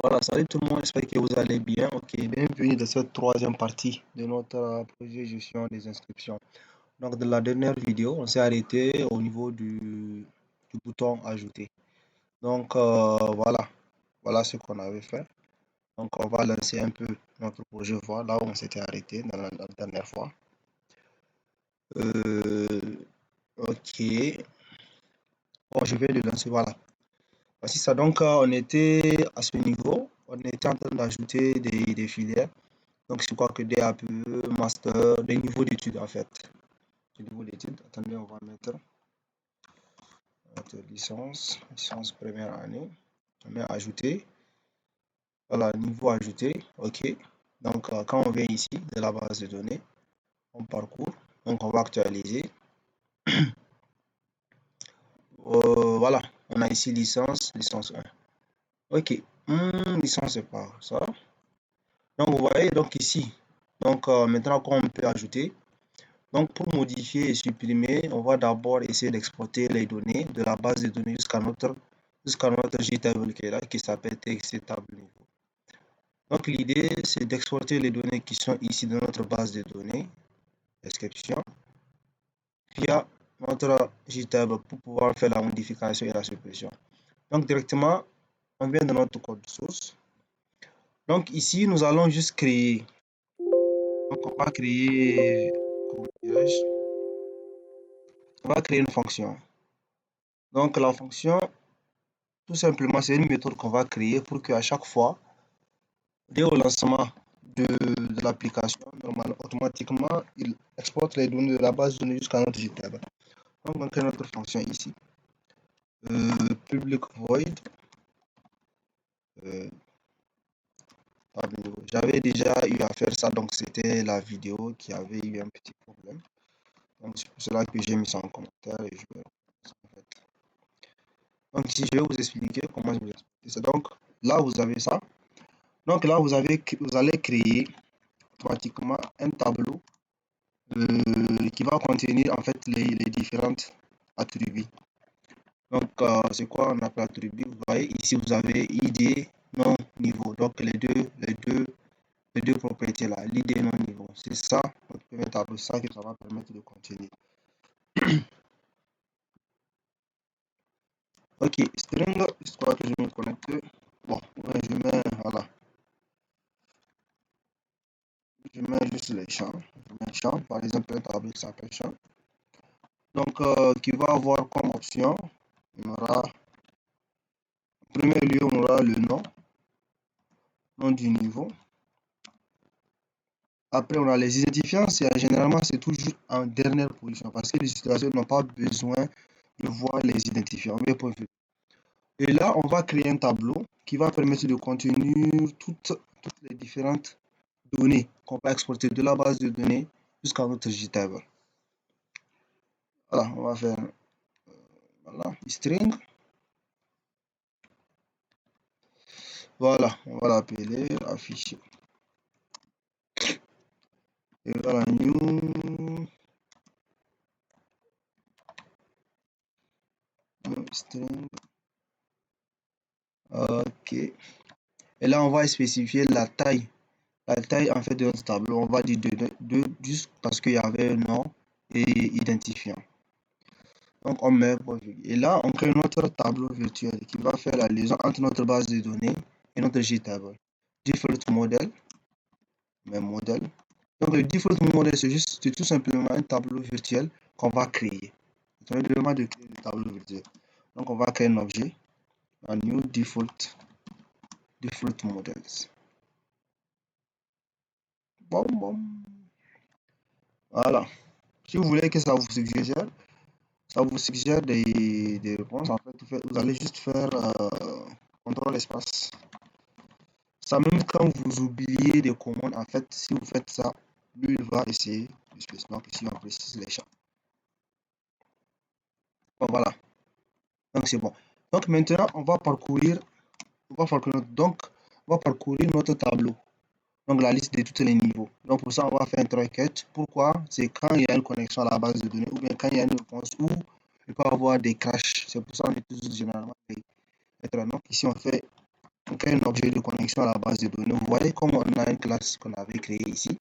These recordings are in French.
Voilà, salut tout le monde, j'espère que vous allez bien. Ok, bienvenue dans cette troisième partie de notre projet gestion des inscriptions. Donc, dans la dernière vidéo, on s'est arrêté au niveau du bouton ajouter. Donc, voilà ce qu'on avait fait. Donc, on va lancer un peu notre projet, voir là où on s'était arrêté dans la dernière fois. Ok, bon, je vais le lancer, voilà. Voici ça. Donc, on était à ce niveau, on était en train d'ajouter des filières. Donc, je crois que DAPE, master, des niveaux d'études en fait. Des niveaux d'études. Attendez, on va mettre notre licence première année. On met ajouter. Voilà, niveau ajouté. OK. Donc, quand on vient ici de la base de données, on parcourt. Donc, on va actualiser. Voilà, on a ici licence 1. OK. Licence, c'est pas ça. Donc, vous voyez, donc ici, donc maintenant, quand on peut ajouter, donc, pour modifier et supprimer, on va d'abord essayer d'exporter les données de la base de données jusqu'à notre JTable qui est là, qui s'appelle TXT table niveau. Donc, l'idée, c'est d'exporter les données qui sont ici dans notre base de données, description, via notre JTable pour pouvoir faire la modification et la suppression. Donc, directement, on vient de notre code source. Donc, ici, nous allons juste créer. Donc, on va créer, on va créer une fonction. Donc, la fonction, tout simplement, c'est une méthode qu'on va créer pour qu'à chaque fois, dès au lancement de l'application, normalement, automatiquement, il exporte les données de la base de données jusqu'à notre JTable. Donc, on crée notre fonction ici. Public void. J'avais déjà eu à faire ça, donc c'était la vidéo qui avait eu un petit problème. Donc, c'est pour cela que j'ai mis ça en commentaire et je vais en fait. Donc, ici, je vais vous expliquer comment je vous expliquer ça. Donc, là, vous avez ça. Donc, là, vous allez créer automatiquement un tableau qui va contenir en fait les différentes attributs. Donc, c'est quoi on appelle attribut? Vous voyez, ici, vous avez ID, non, niveau. Donc, les deux propriétés là, l'ID, non, niveau. C'est ça, notre premier tableau, ça que ça va permettre de contenir. Ok, string, je crois que je vais me connecter. Bon, ouais, voilà. Je mets juste les champs. Je mets champ, par exemple, un tableau qui s'appelle champ. Donc, qui va avoir comme option, on aura, en premier lieu, on aura le nom du niveau. Après, on a les identifiants. Généralement, c'est toujours en dernière position parce que les utilisateurs n'ont pas besoin de voir les identifiants. Et là, on va créer un tableau qui va permettre de contenir toutes les différentes données qu'on va exporter de la base de données jusqu'à notre JTable. Voilà, on va faire string. Voilà, on va l'appeler afficher. Et voilà, new string. Ok. Et là, on va spécifier la taille en fait de notre tableau. On va dire 2 juste parce qu'il y avait un nom et identifiant. Donc, on met et là, on crée notre tableau virtuel qui va faire la liaison entre notre base de données et notre JTable. Default model, même modèle. Donc, le default model, c'est tout simplement un tableau virtuel qu'on va créer. C'est vraiment de créer le tableau virtuel. Donc, on va créer un objet, un new default models. Bon. Voilà. Si vous voulez que ça vous suggère des réponses. En fait, vous allez juste faire contrôle espace. Ça, même quand vous oubliez des commandes, en fait, si vous faites ça, lui, il va essayer de se. Donc, ici, on précise les champs. Bon, voilà. Donc, c'est bon. Donc, maintenant, on va parcourir notre tableau. Donc, la liste de tous les niveaux. Donc, pour ça, on va faire une requête. Pourquoi? C'est quand il y a une connexion à la base de données ou bien quand il y a une réponse où il peut y avoir des crashs. C'est pour ça qu'on utilise généralement les. Donc, ici, on fait donc un objet de connexion à la base de données. Vous voyez comme on a une classe qu'on avait créée ici.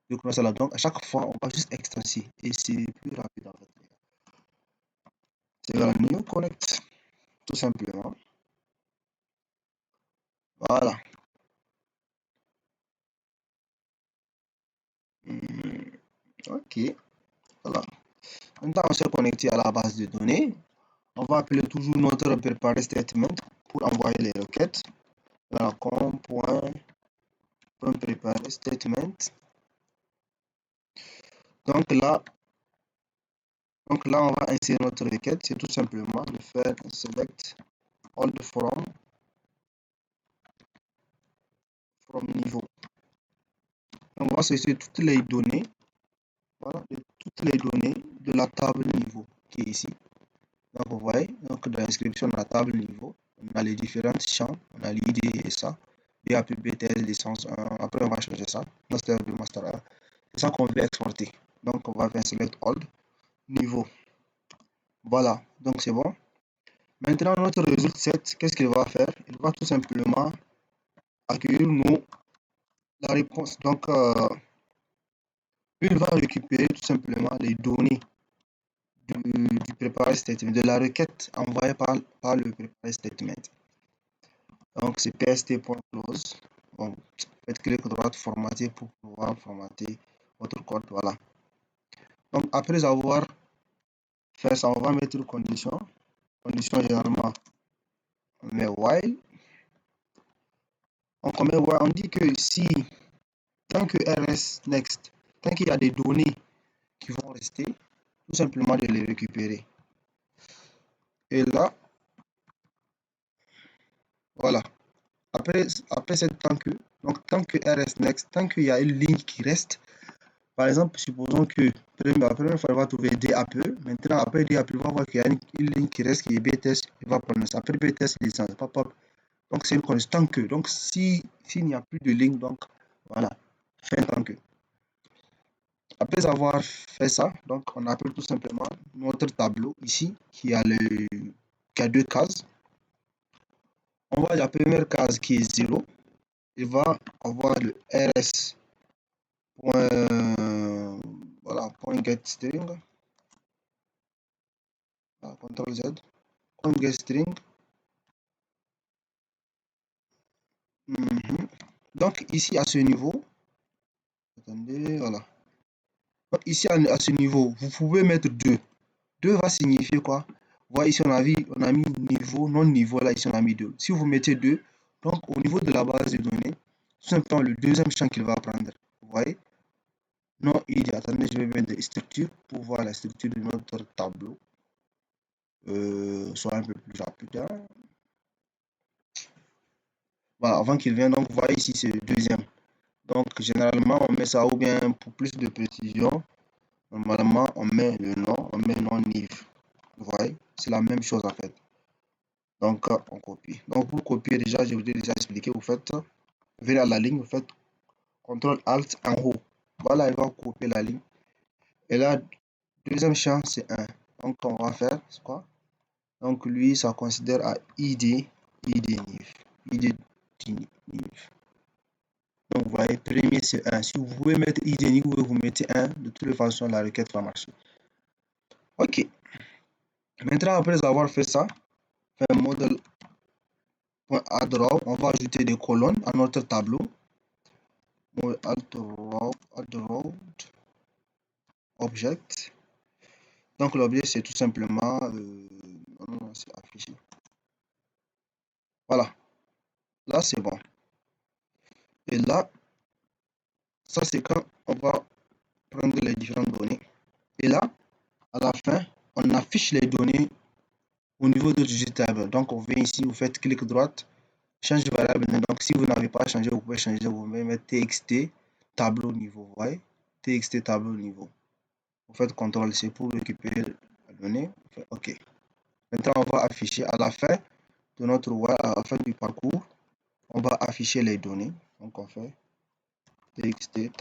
Donc à chaque fois, on va juste extenser et c'est plus rapide en fait. C'est la new connect, tout simplement. Voilà. Ok, voilà. Maintenant, on s'est connecté à la base de données. On va appeler toujours notre prepare statement pour envoyer les requêtes. Voilà, com.prepare statement. Donc là, on va insérer notre requête. C'est tout simplement de faire un select all from niveau. On va sélectionner toutes les données, voilà, toutes les données de la table niveau qui est ici. Donc vous voyez, donc dans l'inscription de la table niveau, on a les différents champs, on a l'ID et ça, BAP, BTS, licence 1, après on va changer ça, master 2, master 1, c'est ça qu'on veut exporter. Donc on va faire select all niveau. Voilà, donc c'est bon. Maintenant notre résultat set, qu'est-ce qu'il va faire? Il va tout simplement accueillir nous la réponse. Donc il va récupérer tout simplement les données du prepare statement, de la requête envoyée par le prepare statement. Donc c'est pst.close. Bon, faites clic droit formater pour pouvoir formater votre code. Voilà. Donc après avoir fait ça, on va mettre condition. Condition généralement, on met while. Donc on dit que si tant que rs next, tant qu'il y a des données qui vont rester, tout simplement de les récupérer. Et là, voilà. Après cette tant que rs next, tant qu'il y a une ligne qui reste, par exemple, supposons que la première fois, il va trouver DAP. Maintenant, après DAP, il va voir qu'il y a une ligne qui reste qui est BTS, il va prendre ça. Après BTS, licence, pop. Donc, c'est une condition tant que. Donc, s'il n'y a plus de ligne, donc, voilà, fin tant que. Après avoir fait ça, donc, on appelle tout simplement notre tableau ici, qui a deux cases. On va la première case qui est 0. Il va avoir le rs. Voilà, point get string. CTRL Z. Point get string. Donc ici à ce niveau, attendez, voilà. Donc, ici à ce niveau, vous pouvez mettre 2. 2 va signifier quoi? Voilà, ici on a mis niveau, non niveau, là ici on a mis 2. Si vous mettez 2, donc au niveau de la base de données, tout simplement le deuxième champ qu'il va prendre. Vous voyez? Non, attendez, je vais mettre des structures pour voir la structure de notre tableau. Soit un peu plus rapide. Hein. Voilà, avant qu'il vienne, donc vous voyez ici c'est le deuxième. Donc généralement on met ça ou bien pour plus de précision. Normalement, on met le nom, on met non niv. Vous voyez, c'est la même chose en fait. Donc, on copie. Donc, pour copier, déjà, je vous ai déjà expliqué. Vous faites, vers la ligne, vous faites CTRL ALT en haut. Voilà, il va copier la ligne. Et là, deuxième champ, c'est 1. Donc, on va faire, c'est quoi? Donc, lui, ça considère à ID niv. ID niv. Donc, vous voyez, premier, c'est 1. Si vous pouvez mettre ID niv, vous mettez 1. De toutes les façons, la requête va marcher. OK. Maintenant, après avoir fait ça, un model.add row, on va ajouter des colonnes à notre tableau. Add row object. Donc l'objet c'est tout simplement c'est affiché. Voilà, là c'est bon. Et là, ça c'est quand on va prendre les différentes données. Et là, à la fin, on affiche les données au niveau de table. Donc on vient ici, vous faites clic droite, change variable. Donc si vous n'avez pas changé, vous pouvez changer, vous mettez txt tableau niveau. Vous voyez, txt tableau niveau. Vous faites CTRL C pour récupérer la donnée. OK. Maintenant, on va afficher à la fin de notre à la fin du parcours, on va afficher les données. Donc, on fait txt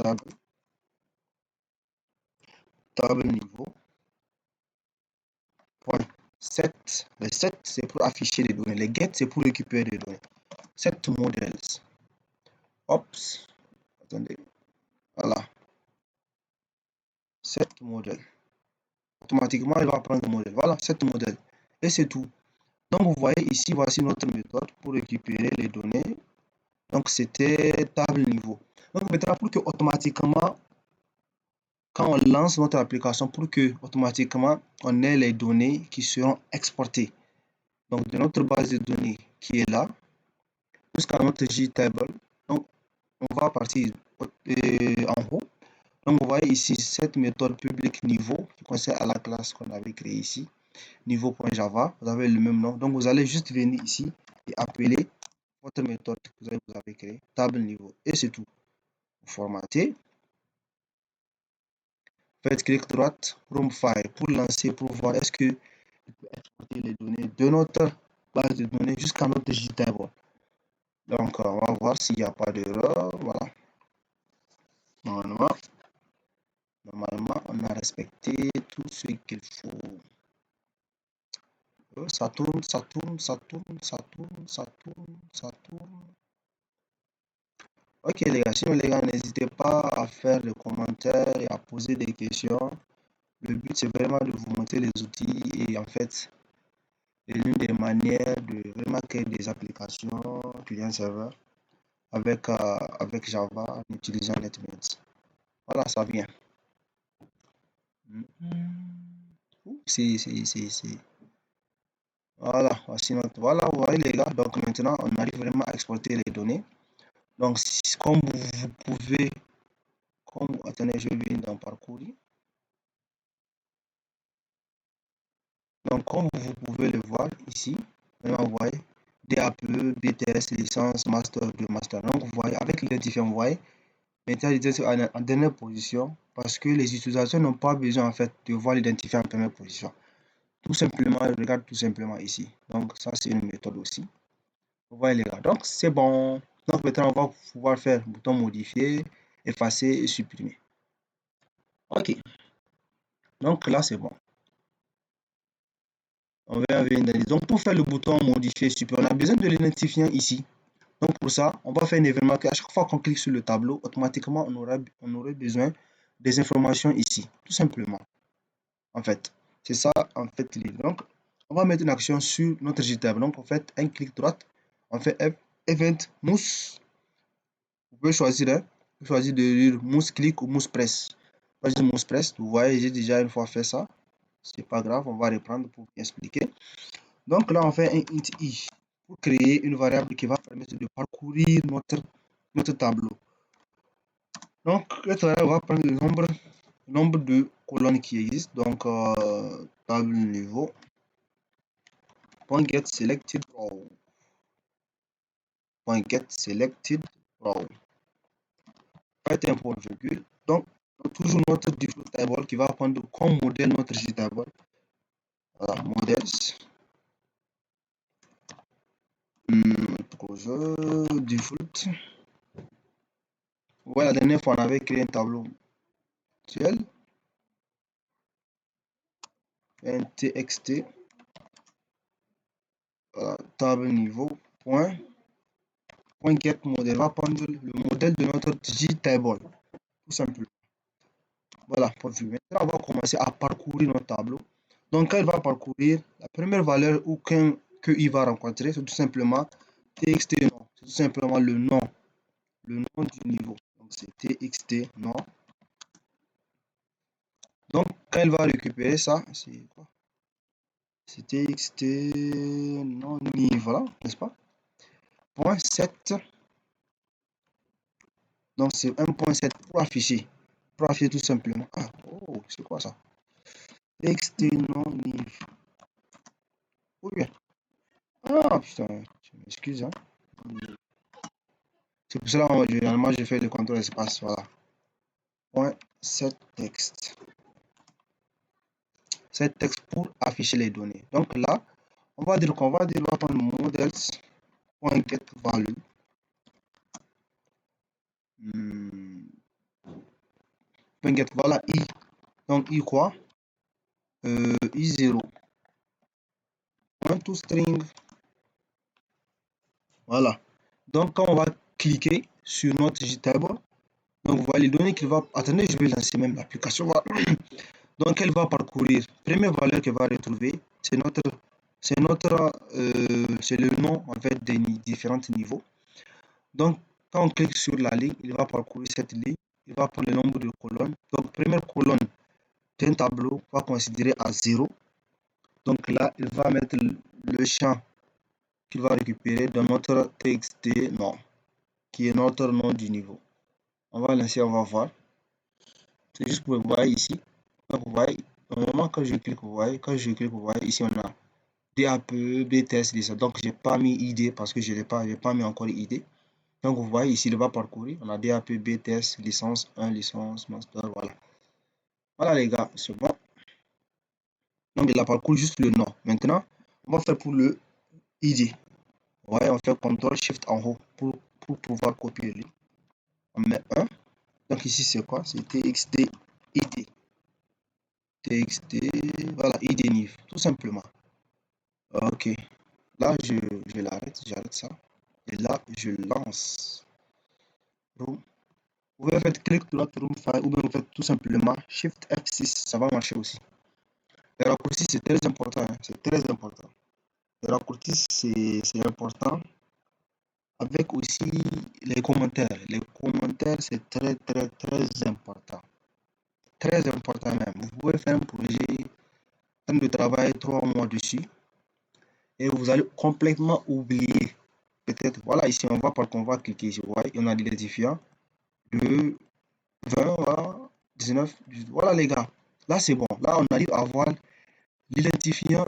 table niveau. Point 7. Les 7, c'est pour afficher les données. Les get, c'est pour récupérer les données. set models. Ops, attendez, voilà, set modèle. Automatiquement, il va prendre le modèle. Voilà, set modèle. Et c'est tout. Donc, vous voyez ici, voici notre méthode pour récupérer les données. Donc, c'était table niveau. Donc, maintenant, pour que automatiquement, quand on lance notre application, pour que automatiquement, on ait les données qui seront exportées. Donc, de notre base de données qui est là, jusqu'à notre JTable. Donc, on va partir en haut. Donc, vous voyez ici cette méthode public niveau qui concerne à la classe qu'on avait créée ici, niveau.java. Vous avez le même nom. Donc, vous allez juste venir ici et appeler votre méthode que vous avez créée, table niveau. Et c'est tout. Vous formatez. Faites clic droite, Chrome File pour lancer, pour voir est-ce que vous pouvez exporter les données de notre base de données jusqu'à notre JTable. Donc, on va voir s'il n'y a pas d'erreur. Voilà. Normalement, on a respecté tout ce qu'il faut. Ça tourne, ça tourne, ça tourne, ça tourne, ça tourne, ça tourne. Ok les gars, sinon les gars, n'hésitez pas à faire des commentaires et à poser des questions. Le but c'est vraiment de vous montrer les outils et en fait, c'est l'une des manières de vraiment créer des applications client-serveur avec Java en utilisant NetBeans. Voilà, ça vient. C'est. Voilà, voici notre. Voilà, vous voyez les gars, donc maintenant on arrive vraiment à exporter les données. Donc, comme vous pouvez, attendez, je vais dans parcourir. Donc, comme vous pouvez le voir ici, vous voyez, DAPE, BTS, licence, master 2, master. Donc, vous voyez, avec l'identifiant, vous voyez, maintenant, il est en dernière position parce que les utilisateurs n'ont pas besoin, en fait, de voir l'identifiant en première position. Tout simplement, regarde tout simplement ici. Donc, ça, c'est une méthode aussi. Vous voyez, les gars. Donc, c'est bon. Donc, maintenant, on va pouvoir faire bouton modifier, effacer et supprimer. OK. Donc, là, c'est bon. On va venir. Donc, pour faire le bouton modifier supprimer, on a besoin de l'identifiant ici. Donc, pour ça, on va faire un événement qu'à chaque fois qu'on clique sur le tableau, automatiquement, on aurait besoin des informations ici. Tout simplement. En fait, c'est ça, en fait, l'idée. Donc, on va mettre une action sur notre JTable. Donc, on fait un clic droite. On fait Event Mousse. Vous pouvez choisir, hein, vous choisir de lire Mousse Click ou Mousse Press. Choisir Mousse Press. Vous voyez, j'ai déjà une fois fait ça. C'est pas grave, on va reprendre pour expliquer. Donc là, on fait un int i pour créer une variable qui va permettre de parcourir notre tableau. Donc, cette variable va prendre le nombre de colonnes qui existent. Donc, table niveau. .get selected row. .get selected row. Faites un point virgule. Donc, toujours notre default table qui va prendre comme modèle notre JTable. Voilà, models. Default. Voilà, la dernière fois, on avait créé un tableau actuel. Un txt. Voilà, table niveau. Point get modèle va prendre le modèle de notre JTable. Tout simplement. Voilà, pour vue. Maintenant, on va commencer à parcourir notre tableau. Donc, quand il va parcourir, la première valeur qu'il va rencontrer, c'est tout simplement txt nom. C'est tout simplement le nom du niveau. Donc, c'est txt nom. Donc, quand il va récupérer ça, c'est quoi? C'est txt non niveau, voilà, n'est-ce pas? Point 7. Donc, c'est 1.7 pour afficher. Pour afficher tout simplement. Ah, oh, c'est quoi ça? Txt non niveau. Oui. Ah, putain, je m'excuse, hein. C'est pour cela que généralement je fais le contrôle espace. Voilà. Point 7 texte. 7 texte pour afficher les données. Donc là, on va dire qu'on va prendre models.getValue. Get, voilà, i. Donc i quoi? I0. Point to string. Voilà. Donc, quand on va cliquer sur notre JTab, donc vous voyez les données qu'il va... Attendez, je vais lancer même l'application. Donc, elle va parcourir. Première valeur qu'elle va retrouver, c'est c'est le nom en fait des différents niveaux. Donc, quand on clique sur la ligne, il va parcourir cette ligne. Il va prendre le nombre de colonnes. Donc, première colonne d'un tableau va considérer à 0. Donc là, il va mettre le champ qu'il va récupérer dans notre txt nom, qui est notre nom du niveau. On va lancer, on va voir. C'est juste pour vous voyez ici. Donc vous voyez, au moment quand je clique, vous voyez, vous voyez, ici on a DAP, BTS, ça. Donc j'ai pas mis ID parce que je n'ai pas mis encore ID. Donc vous voyez ici, il va parcourir. On a DAP, BTS, licence 1, licence, master, voilà. Voilà les gars, c'est bon. Donc il a parcouru juste le nom. Maintenant, on va faire pour le ID. Ouais, on fait CTRL SHIFT en haut pour pouvoir copier le. On met 1. Donc ici c'est quoi? C'est TXT ID. TXT, voilà, ID NIV, tout simplement. Ok. Là, je l'arrête, j'arrête ça. Et là, je lance. Vous pouvez faire clic droit room file ou bien vous faites tout simplement Shift F6, ça va marcher aussi. Les raccourcis, c'est très important. Hein, c'est très important. Les raccourcis, c'est important. Avec aussi les commentaires. Les commentaires, c'est très, très, très important. Très important même. Vous pouvez faire un projet, de travail 3 mois dessus et vous allez complètement oublier. Peut-être, voilà, ici, on va par contre, on va cliquer ici. Vous voyez, on a l'identifiant de 20, voilà, 19, 18. Voilà les gars. Là, c'est bon. Là, on arrive à voir l'identifiant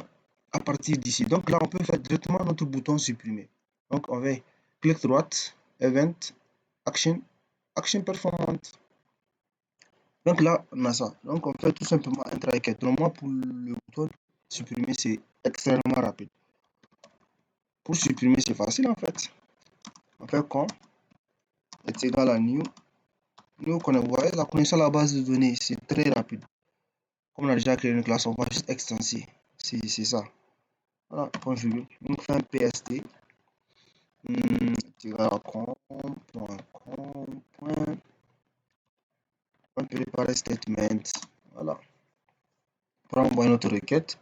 à partir d'ici. Donc là, on peut faire directement notre bouton supprimer. Donc, on va clic droite, event, action, action performante. Donc là, on a ça. Donc on fait tout simplement un try catch. Normalement, pour le bouton supprimer, c'est extrêmement rapide. Pour supprimer, c'est facile en fait. On fait con est égal à new. Nous, vous voyez, la connexion à la base de données, c'est très rapide. Comme on a déjà créé une classe, on va juste extenser. C'est ça. Voilà, point virgule. Donc, on fait un PST. Est égal à con, point préparer statement. Voilà. Pour envoyer notre requête.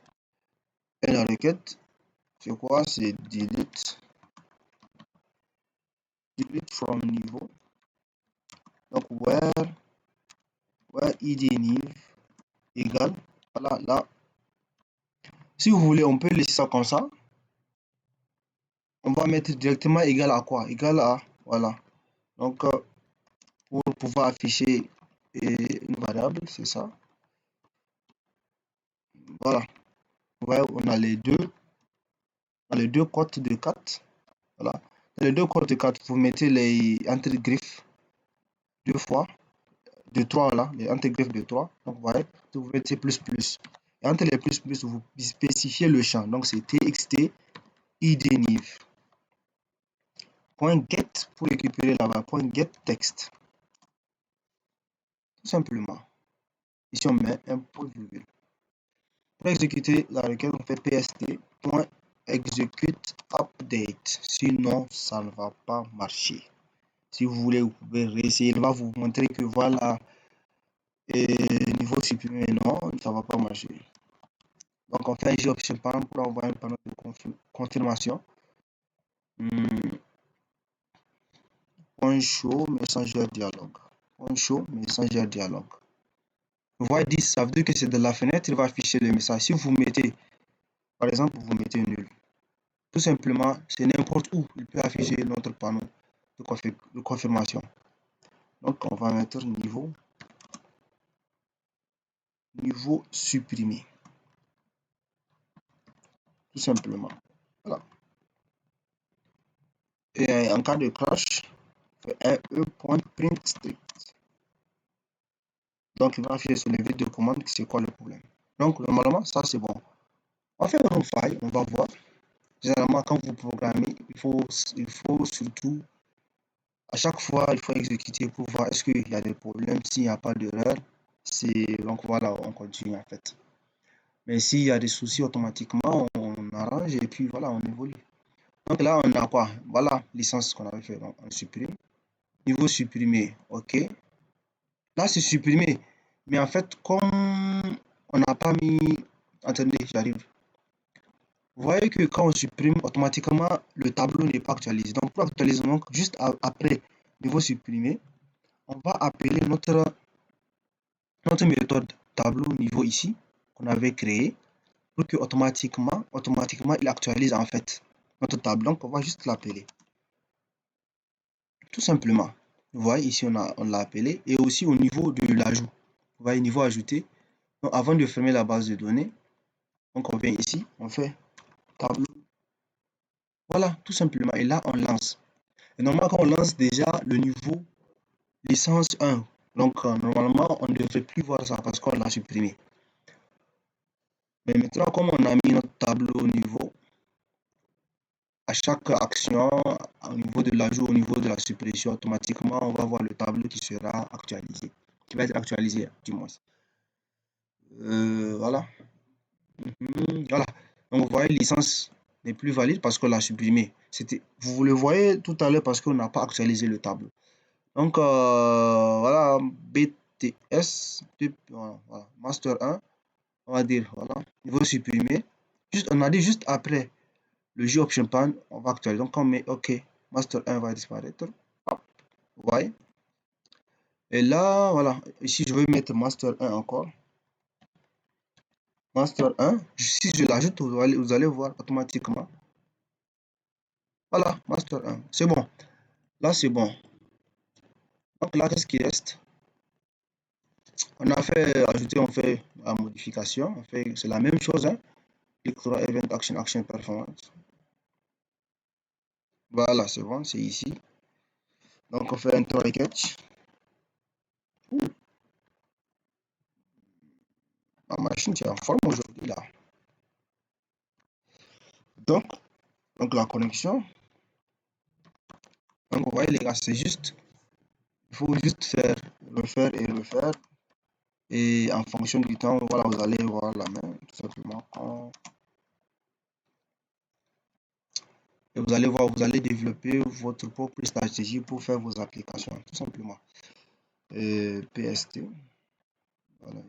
Et la requête, c'est quoi? C'est delete from niveau. Donc where id nive égale, voilà, là, si vous voulez, on peut laisser ça comme ça. On va mettre directement égal à quoi? Égal à, voilà. Donc, pour pouvoir afficher une variable, c'est ça. Voilà. Ouais, on a les deux cotes de 4. Voilà. Dans les deux cotes de 4, vous mettez les entre-griffes deux fois. De 3 là, les entre-griffes de 3. Donc, vous voyez, vous mettez plus plus. Et entre les plus plus, vous spécifiez le champ. Donc, c'est txt idniv. Point get pour récupérer là-bas. Point get text. Tout simplement. Ici, on met un point virgule. Pour exécuter la requête, on fait pst.execute update. Sinon, ça ne va pas marcher. Si vous voulez, vous pouvez réessayer. Il va vous montrer que voilà, et niveau supprimé, non, ça ne va pas marcher. Donc, on fait un option pour envoyer un panneau de confirmation. Point show messenger dialogue. Point show messenger dialogue. Vous voyez 10, ça veut dire que c'est de la fenêtre, il va afficher le message. Si vous mettez, par exemple, vous mettez nul. Tout simplement, c'est n'importe où. Il peut afficher notre panneau de confirmation. Donc, on va mettre niveau supprimé. Tout simplement. Voilà. Et en cas de crash, un e.print strict. Donc, il va afficher sur le vide de commande c'est quoi le problème. Donc, normalement, ça c'est bon. On fait un file, on va voir. Généralement, quand vous programmez, il faut surtout, à chaque fois, il faut exécuter pour voir est-ce qu'il y a des problèmes. S'il n'y a pas d'erreur, donc voilà, on continue en fait. Mais s'il y a des soucis, automatiquement, on arrange et puis voilà, on évolue. Donc là, on a quoi? Voilà, licence qu'on avait fait. Donc, on supprime. Niveau supprimé, OK. Là, c'est supprimé. Mais en fait, comme on n'a pas mis... Attendez, j'arrive. Vous voyez que quand on supprime, automatiquement, le tableau n'est pas actualisé. Donc, pour actualiser, donc, juste après niveau supprimé, on va appeler notre méthode tableau niveau ici, qu'on avait créé, pour que automatiquement, il actualise en fait notre tableau. Donc, on va juste l'appeler. Tout simplement. Vous voyez, ici, on l'a appelé. Et aussi au niveau de l'ajout. Vous voyez, niveau ajouté. Donc, avant de fermer la base de données, donc on vient ici, on fait tableau. Voilà, tout simplement. Et là, on lance. Et normalement, quand on lance déjà le niveau licence 1, donc normalement, on ne devrait plus voir ça parce qu'on l'a supprimé. Mais maintenant, comme on a mis notre tableau au niveau, à chaque action, au niveau de l'ajout, au niveau de la suppression, automatiquement, on va voir le tableau qui sera actualisé, qui va être actualisé, du moins. Voilà. Voilà. Donc, vous voyez, licence n'est plus valide parce qu'on l'a supprimé. Vous le voyez tout à l'heure parce qu'on n'a pas actualisé le tableau. Donc, voilà, BTS, type, voilà, master 1, on va dire, voilà, niveau supprimé. On a dit juste après le J option pan, on va actualiser. Donc, on met OK, master 1 va disparaître. Hop, vous voyez. Et là, voilà, ici, je vais mettre master 1 encore. Master 1, si je l'ajoute, vous allez voir automatiquement. Voilà, master 1, c'est bon. Là, c'est bon. Donc là, qu'est-ce qui reste? On a fait ajouter, on fait la modification. C'est la même chose, hein. Click sur Event Action, Action Performance. Voilà, c'est bon, c'est ici. Donc, on fait un try catch. Ma machine, c'est en forme aujourd'hui, là. Donc, la connexion. Donc, vous voyez, les gars, c'est juste. Il faut juste refaire et refaire. Et en fonction du temps, voilà, vous allez voir la main, tout simplement. Et vous allez voir, vous allez développer votre propre stratégie pour faire vos applications, tout simplement. PST, voilà,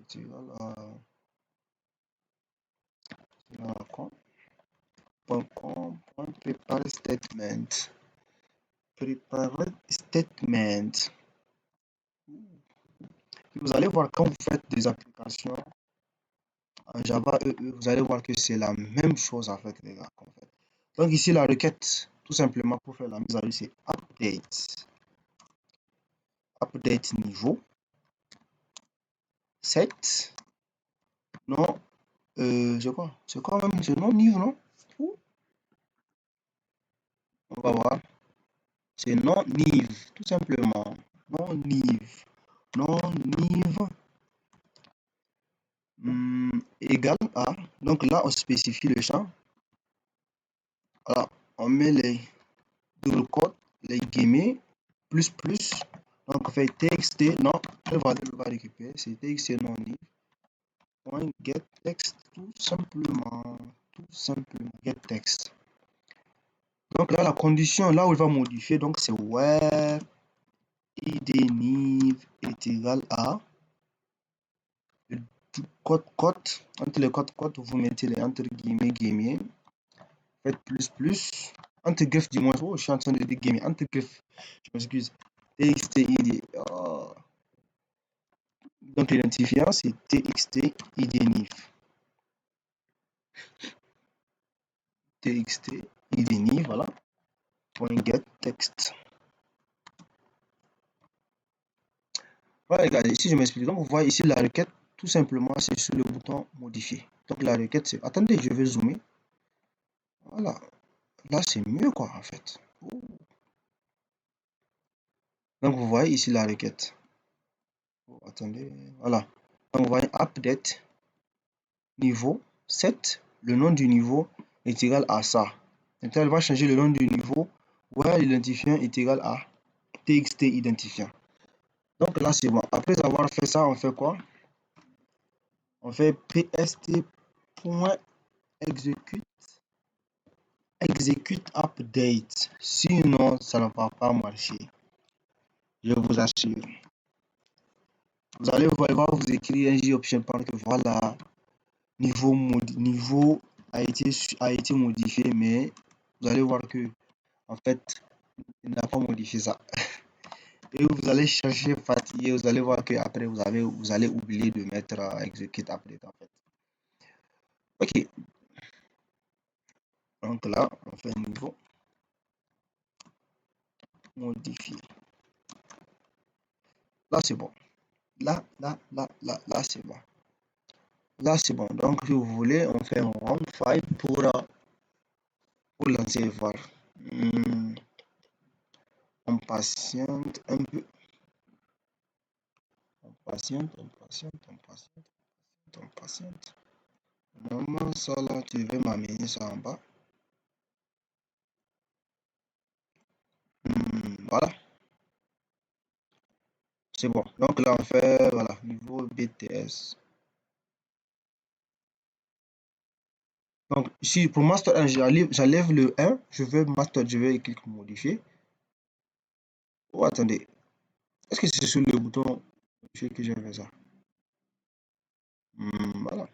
prepare statement. Prepare statement. Vous allez voir quand vous faites des applications en Java EE, vous allez voir que c'est la même chose en fait, les gars. En fait. Donc ici, la requête, tout simplement pour faire la mise à jour, c'est update. Update niveau 7. Non, c'est quoi même? C'est non niveau, non? On va voir. C'est non nive, tout simplement. Non nive. Non nive égale à. Donc là, on spécifie le champ. Alors, on met les double quotes, les guillemets, plus plus. Donc, on fait txt, non, elle va récupérer. C'est txt non nive. Point get text, tout simplement. Tout simplement, get text. Donc là, la condition, là où il va modifier, donc c'est where id nive est égal à code, entre les codes, vous mettez les entre guillemets, faites plus, entre griffes du moins, oh, je suis en train de dire guillemets, entre griffes, je m'excuse, txt oh. Donc l'identifiant c'est txt id nive, txt id nive, voilà, point get text. Voilà les gars, ici je m'explique, donc vous voyez ici la requête, tout simplement c'est sur le bouton modifier. Donc la requête c'est, attendez, je vais zoomer, voilà, là c'est mieux quoi en fait. Donc vous voyez ici la requête. Oh, attendez, voilà. Donc vous voyez update niveau 7, le nom du niveau est égal à ça. Maintenant elle va changer le nom du niveau where l'identifiant est égal à txt identifiant. Donc là c'est bon. Après avoir fait ça, on fait quoi? On fait pst.execute execute update. Sinon, ça ne va pas marcher. Je vous assure. Vous allez voir, il va vous écrire un option par que voilà, niveau a été modifié, mais vous allez voir que en fait, il n'a pas modifié ça. Et vous allez chercher fatigué, vous allez voir que après vous allez oublier de mettre execute update en fait. Ok, donc là, on fait un niveau modifié. Là, c'est bon. Là, c'est bon. Là, c'est bon. Donc, si vous voulez, on fait un run file pour lancer le voir. On patiente un peu. On patiente. Normalement, ça là, tu veux m'amener ça en bas. Voilà. C'est bon. Donc là, on fait, voilà, niveau BTS. Donc, ici, pour master 1, j'enlève le 1. Je veux master, je vais cliquer modifier. Oh, attendez. Est-ce que c'est sur le bouton modifier que j'ai fait ça? Voilà.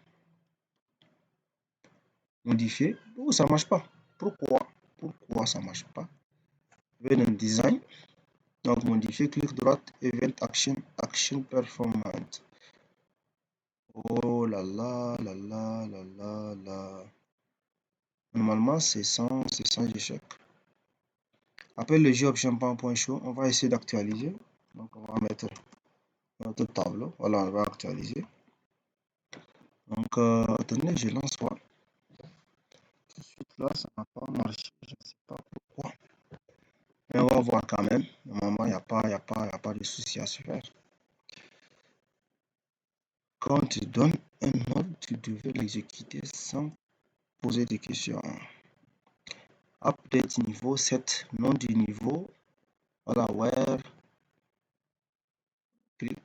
Modifier. Oh, ça marche pas. Pourquoi ça marche pas? Je vais dans design. Donc, modifier, clic droite, event action performance. Oh là là. Normalement, c'est 100 échecs. Après le jobchampagne.show, on va essayer d'actualiser. Donc, on va mettre notre tableau. Voilà, on va actualiser. Donc, attendez, je lance quoi? Tout de suite là, ça n'a pas marché. Je ne sais pas pourquoi. Mais on va voir quand même. Normalement, il n'y a pas de souci à se faire. Quand tu donnes un ordre, tu devais l'exécuter sans poser de questions. Update niveau 7, nom du niveau. Voilà, where. Clic.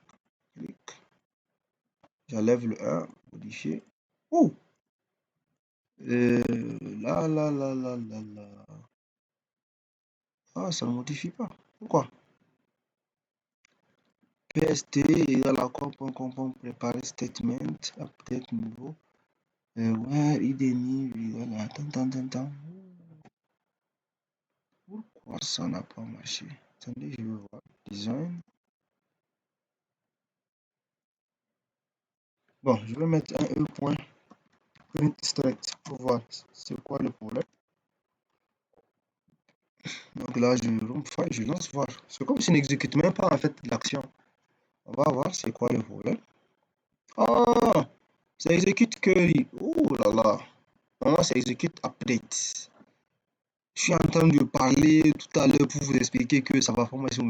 J'enlève le 1, modifier. Oh! Là. Ah, ça ne modifie pas. Pourquoi? PST égale à quoi? Préparer statement, update niveau. Where id new égale à tant. Pourquoi ça n'a pas marché? Attendez, je vais voir. Design. Bon, je vais mettre un e.print strict pour voir c'est quoi le problème. Donc là, je lance voir. C'est comme si n'exécute même pas en fait l'action. On va voir c'est quoi le problème. Ah, ça exécute query. Oh là là. Normalement, ça exécute update. Je suis en train de parler tout à l'heure pour vous expliquer que ça va pas marcher.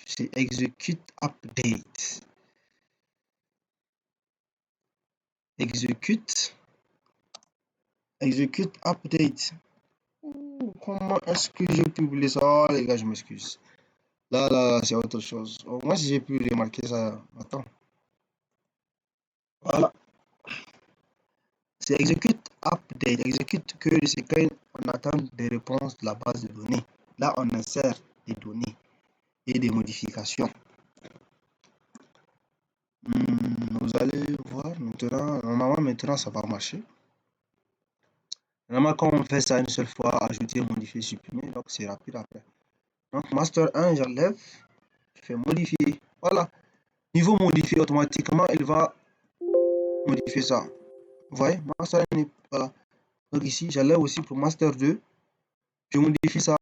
C'est execute update. Execute update. Comment est-ce que j'ai pu oublier ça? Oh, les gars, je m'excuse. Là, c'est autre chose. Au moins, si j'ai pu remarquer ça. Attends. Voilà. C'est execute update. Execute que c'est quand on attend des réponses de la base de données. Là, on insère des données et des modifications. Vous allez voir maintenant. Normalement, maintenant, ça va marcher. Normalement, quand on fait ça une seule fois, ajouter, modifier, supprimer, donc c'est rapide après. Donc, master 1, j'enlève, je fais modifier. Voilà. Niveau modifié, automatiquement, il va modifier ça. Vous voyez, master 1, voilà. Donc ici, j'enlève aussi pour master 2. Je modifie ça.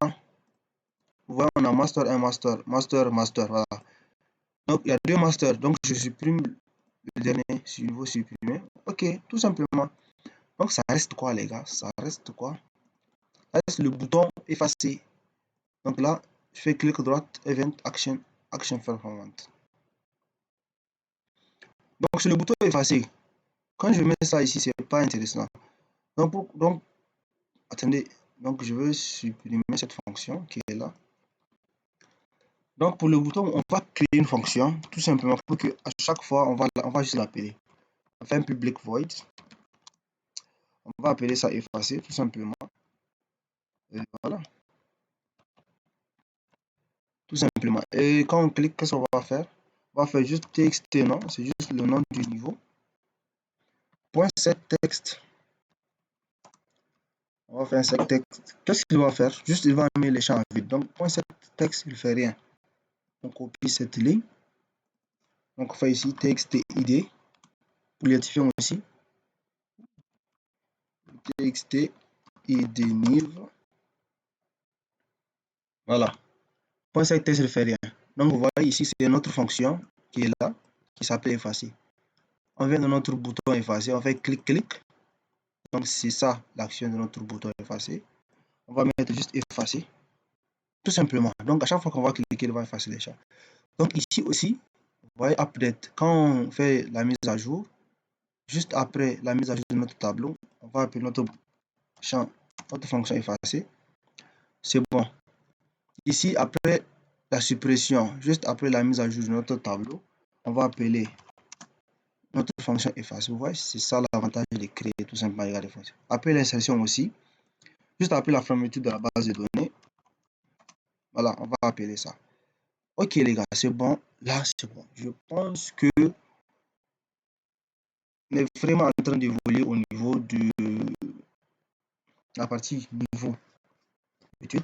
Vous voyez, on a master 1, master, voilà. Donc, il y a deux masters. Donc, je supprime le dernier niveau supprimé. Ok, tout simplement. Donc, ça reste quoi, les gars? Ça reste quoi? Ça reste le bouton effacer. Donc là, je fais clic droite, event, action performance. Donc, c'est le bouton effacer. Quand je mets ça ici, c'est pas intéressant. Donc, attendez. Donc, je veux supprimer cette fonction qui est là. Donc, pour le bouton, on va créer une fonction, tout simplement, pour que à chaque fois, on va juste l'appeler. On fait un public void. On va appeler ça effacer, tout simplement. Et voilà. Tout simplement. Et quand on clique, qu'est-ce qu'on va faire? On va faire juste txt, non? C'est juste le nom du niveau. Point set texte. On va faire un set texte. Qu'est-ce qu'il va faire? Juste, il va mettre les champs vides. Donc, point set texte, il ne fait rien. On copie cette ligne. Donc, on fait ici txt id. Pour l'identifier aussi. Txt id nive. Voilà. Point set texte ne fait rien. Donc, vous voyez ici, c'est notre fonction qui est là, qui s'appelle effacer. On vient de notre bouton effacer, on fait clic-clic. Donc, c'est ça l'action de notre bouton effacer. On va mettre juste effacer. Tout simplement. Donc, à chaque fois qu'on va cliquer, il va effacer les champs. Donc, ici aussi, vous voyez update. Quand on fait la mise à jour, juste après la mise à jour de notre tableau, on va appeler notre champ, notre fonction effacer. C'est bon. Ici, après la suppression, juste après la mise à jour de notre tableau, on va appeler notre fonction effacer. Vous voyez, c'est ça l'avantage de créer tout simplement des fonctions. Après l'insertion aussi, juste après la fermeture de la base de données, voilà, on va appeler ça. Ok les gars, c'est bon. Là, c'est bon. Je pense que on est vraiment en train d'évoluer au niveau de la partie niveau étude.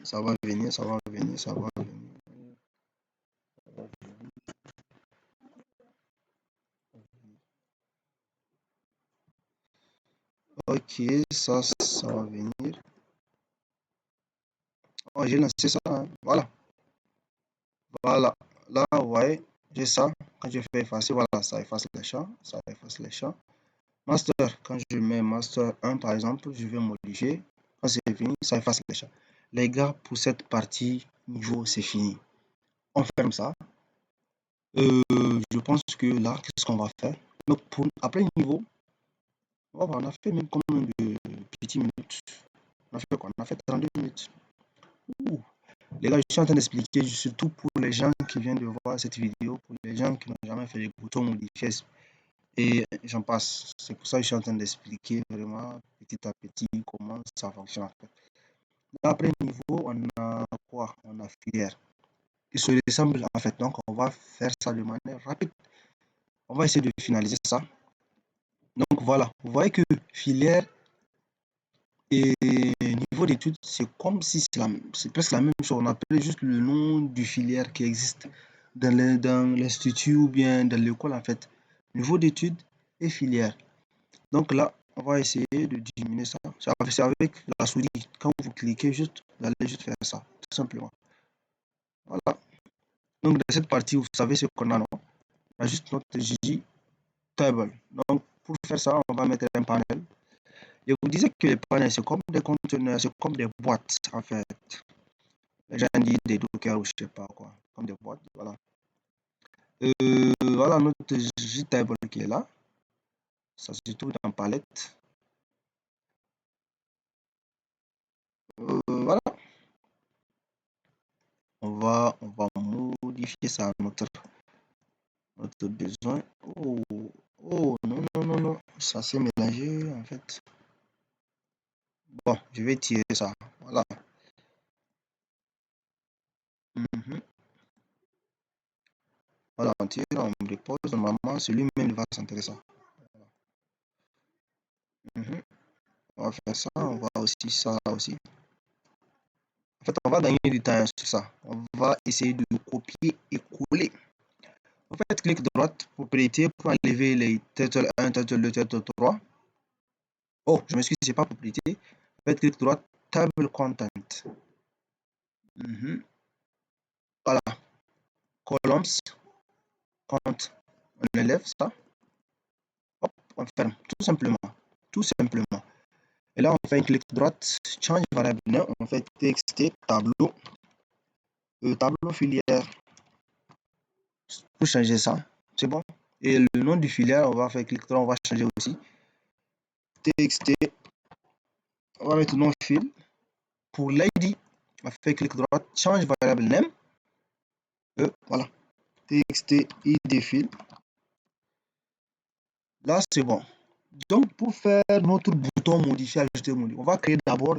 Ça va venir, ça va venir, ça va venir. Ok, ça va venir. Oh, j'ai lancé ça, hein. Voilà. Voilà. Là, vous voyez, j'ai ça. Quand je fais effacer, voilà, ça efface les champs. Ça efface les champs. Master, quand je mets master 1 par exemple, je vais modifier. Quand c'est fini, ça efface les champs. Les gars, pour cette partie niveau, c'est fini. On ferme ça. Je pense que là, qu'est-ce qu'on va faire? Donc, après le niveau, on a fait même combien de petites minutes? On a fait quoi? On a fait 32 minutes. Ouh. Les gars, je suis en train d'expliquer, surtout pour les gens qui viennent de voir cette vidéo, pour les gens qui n'ont jamais fait les boutons modifiés, et j'en passe. C'est pour ça que je suis en train d'expliquer vraiment petit à petit comment ça fonctionne en fait. Après le niveau, on a quoi? On a filière. Ils se ressemblent en fait, donc on va faire ça de manière rapide. On va essayer de finaliser ça. Donc voilà, vous voyez que filière et niveau d'études, c'est comme si c'est presque la même chose. On appelle juste le nom du filière qui existe dans l'institut ou bien dans l'école en fait. Niveau d'études et filière. Donc là, on va essayer de diminuer ça. C'est avec la souris. Quand vous cliquez juste, vous allez juste faire ça, tout simplement. Voilà. Donc dans cette partie, vous savez ce qu'on a, non? On a juste notre JJ table. Donc pour faire ça, on va mettre un panel. Je vous disais que les panels, c'est comme des conteneurs, c'est comme des boîtes, en fait. Les gens disent des dockers ou je sais pas quoi, comme des boîtes, voilà. Voilà notre JTable qui est là. Ça se trouve dans palette. Voilà. On va modifier ça à notre besoin. Oh, oh, non, non, non, non. Ça s'est mélangé, en fait. Bon, je vais tirer ça. Voilà. Mhm. Voilà, on tire, on dépose. Normalement, c'est lui-même qui va s'intéresser. Mhm. On va faire ça, on va aussi ça aussi. En fait, on va gagner du temps sur ça. On va essayer de copier et coller. Vous faites clic droite, propriété pour enlever les title 1, title 2, title 3. Oh, je m'excuse, c'est pas propriété. Faites clic droite, table content. Voilà, columns, compte. On enlève ça. Hop, on ferme. Tout simplement. Tout simplement. Et là, on fait un clic droite, change variable nom, on fait txt tableau, tableau filière pour changer ça. C'est bon. Et le nom du filière, on va faire clic droit, on va changer aussi. Txt, on va mettre nom fil. Pour l'id, on va faire clic droit, change variable name. Voilà. Txt id fil. Là, c'est bon. Donc, pour faire notre bouton modifier, ajouter, modifier, on va créer d'abord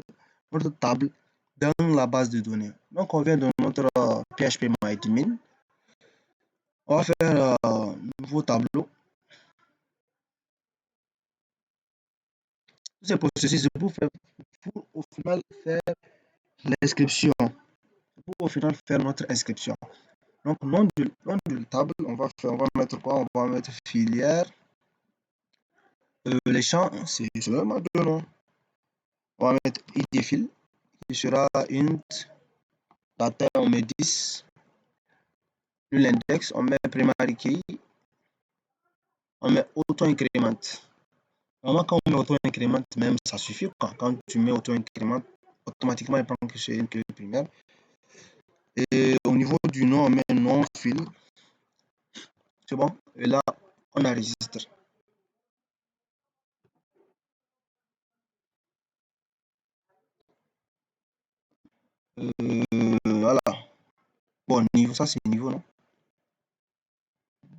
notre table dans la base de données. Donc, on vient de notre PHP-MyAdmin. On va faire un nouveau tableau. Tous ces processus, c'est pour au final faire l'inscription. Pour au final faire notre inscription. Donc, nom de table, on va mettre quoi? On va mettre filière. Les champs, c'est seulement deux noms. On va mettre id fil, qui sera int. La taille, on met 10. L'index, on met primary key. On met auto-increment. Normalement, quand on met auto-increment, même ça suffit. Quand tu mets auto-increment, automatiquement, il prend que c'est une clé primaire. Et au niveau du nom, on met nom fil. C'est bon. Et là, on enregistre. Voilà. Bon, niveau, ça c'est niveau, non?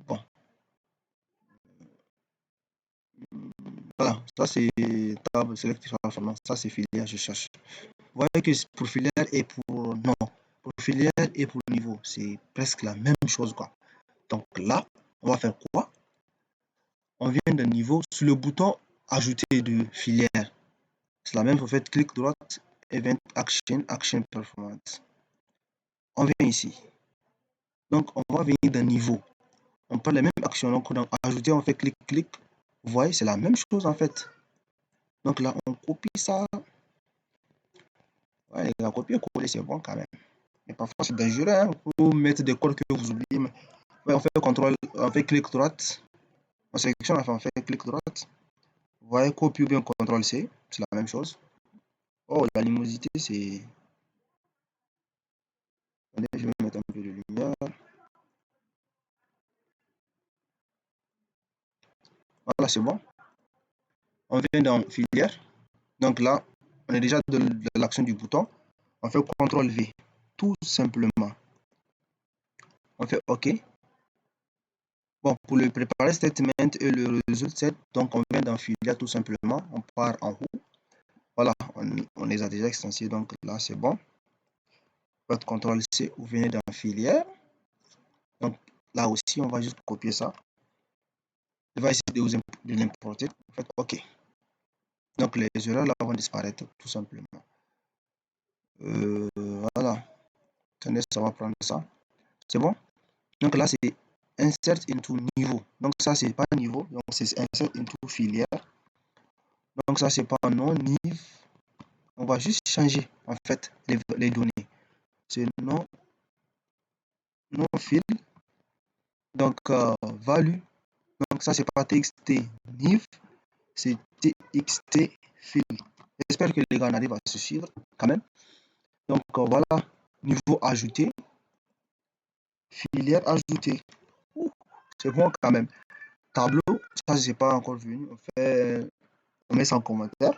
Bon. Voilà. Ça c'est table select transformation. Ça c'est filière, je cherche. Vous voyez que pour filière et pour non. Pour filière et pour niveau, c'est presque la même chose, quoi. Donc là, on va faire quoi? On vient d'un niveau sur le bouton ajouter de filière. C'est la même, vous faites clic droite, event action, action performance. On vient ici. Donc on va venir d'un niveau. On prend les mêmes actions. Donc dans ajouter, on fait clic, clic. Vous voyez, c'est la même chose en fait. Donc là, on copie ça. Ouais, la copier-coller, c'est bon quand même. Mais parfois, c'est dangereux, hein, pour mettre des codes que vous oubliez. Mais ouais, on fait contrôle, on fait clic droite. On sélectionne, enfin, on fait clic droite. Vous voyez, copie ou bien contrôle C, c'est la même chose. Oh, l'animosité, c'est. Attendez, je vais mettre un peu de lumière. Voilà, c'est bon. On vient dans filière. Donc là, on est déjà de l'action du bouton. On fait CTRL V, tout simplement. On fait OK. Bon, pour le préparer statement et le result set, donc on vient dans filière tout simplement. On part en haut. Voilà, on les a déjà extensionnés, donc là c'est bon. Faites CTRL C, vous venez dans filière. Donc là aussi, on va juste copier ça. On va essayer de l'importer. Faites OK. Donc les erreurs là vont disparaître tout simplement. Voilà. Attendez, ça va prendre ça. C'est bon. Donc là, c'est insert into niveau. Donc ça, c'est pas niveau. Donc c'est insert into filière. Donc ça, c'est pas nom, nive. On va juste changer en fait les données. C'est nom, fil. Donc value. Donc ça, c'est pas txt nive. C'est txt fil. J'espère que les gars arrivent à se suivre quand même. Donc voilà. Niveau ajouté. Filière ajoutée. C'est bon quand même. Tableau, ça c'est pas encore venu. On met ça en commentaire.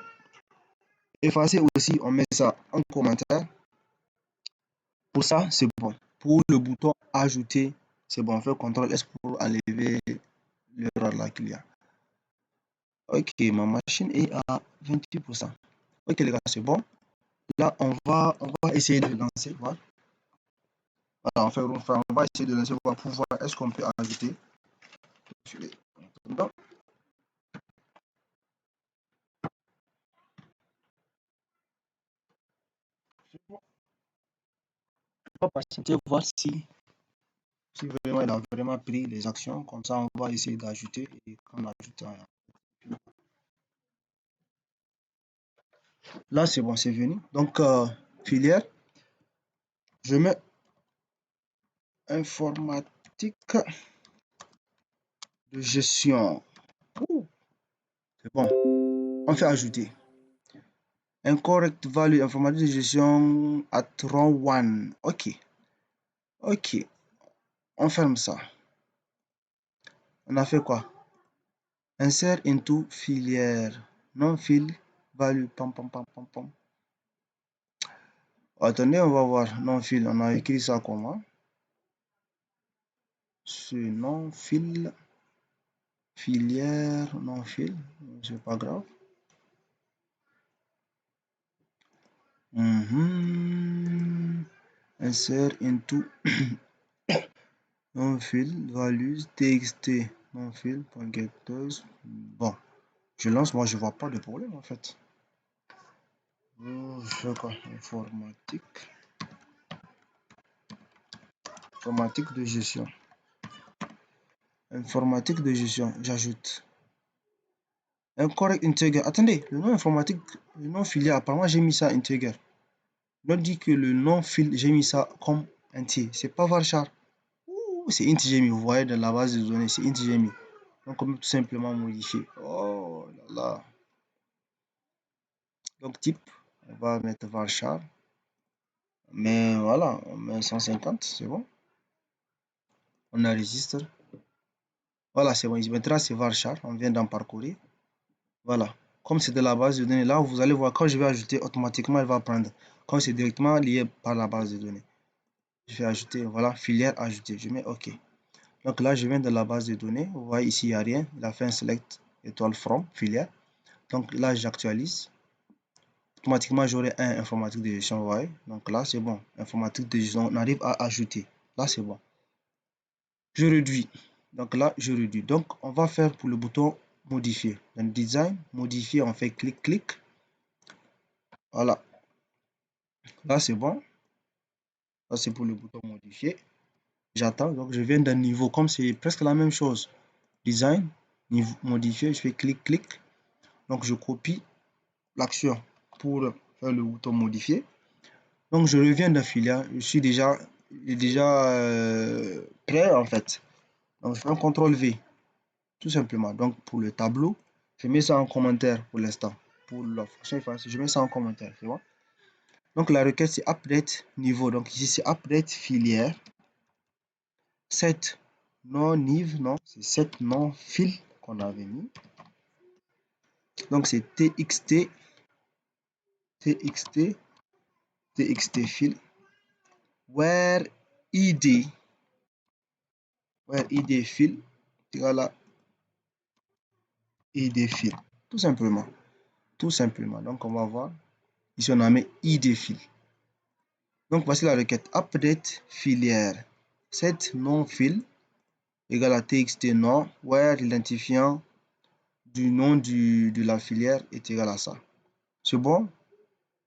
Effacer aussi, on met ça en commentaire. Pour ça, c'est bon. Pour le bouton ajouter, c'est bon. On fait CTRL S pour enlever l'erreur là qu'il y a. Ok, ma machine est à 28%. Ok les gars, c'est bon. Là, on va essayer de lancer. Voilà, on va essayer de lancer pour voir est-ce qu'on peut ajouter. Donc, on va patienter voir si vraiment il a vraiment pris les actions. Comme ça, on va essayer d'ajouter et on ajoute. Là, c'est bon, c'est venu. Donc, filière, je mets informatique de gestion. C'est bon. On fait ajouter. Incorrect value informatique de gestion at row 1. OK. OK. On ferme ça. On a fait quoi? Insert into filière. Non fil value. Pam, pam, pam, pam, pam. Attendez, on va voir. Non fil. On a écrit ça comment? Ce non fil. filière, non fil, c'est pas grave. Insert into non fil values txt non fil .getters. Bon, je lance, moi je vois pas de problème en fait. Je fais quoi? Informatique de gestion. Informatique de gestion, j'ajoute. Incorrect integer. Attendez, le nom informatique, le nom filière, apparemment j'ai mis ça integer. On dit que le nom fil, j'ai mis ça comme entier. C'est pas varchar. C'est int j'ai mis. Vous voyez dans la base de données, c'est int j'ai mis. Donc on peut tout simplement modifier. Oh là là. Donc type, on va mettre varchar. Mais voilà, on met 150, c'est bon. On enregistre. Voilà, c'est bon. Il mettra c'est varchar. On vient d'en parcourir. Voilà. Comme c'est de la base de données, là vous allez voir quand je vais ajouter, automatiquement elle va prendre. Comme c'est directement lié par la base de données. Je vais ajouter, voilà, filière ajouter. Je mets OK. Donc là, je viens de la base de données. Vous voyez ici, il n'y a rien. Il a fait un select étoile from filière. Donc là, j'actualise. Automatiquement, j'aurai un informatique de gestion. Vous voyez. Donc là, c'est bon. Informatique de gestion, on arrive à ajouter. Là, c'est bon. Je réduis. Donc là, je réduis. Donc, on va faire pour le bouton modifier. Dans design, modifier, on fait clic, clic. Voilà. Là, c'est bon. Ça, c'est pour le bouton modifier. J'attends. Donc, je viens d'un niveau. Comme c'est presque la même chose. Design, niveau modifier, je fais clic, clic. Donc, je copie l'action pour faire le bouton modifier. Donc, je reviens d'un filière. Je suis déjà prêt en fait. Donc, je fais un CTRL V. Tout simplement. Donc, pour le tableau, je mets ça en commentaire pour l'instant. Pour la prochaine fois, je mets ça en commentaire. Tu vois? Donc, la requête, c'est update niveau. Donc, ici, c'est update filière. Set non nive, non, c'est set non fil qu'on avait mis. Donc, c'est txt, txt fil, where id fil, voilà, id fil, tout simplement. Tout simplement. Donc, on va voir. Ici, on a mis id fil. Donc, voici la requête update filière. Set non fil égale à txt non, where l'identifiant du nom de la filière est égal à ça. C'est bon?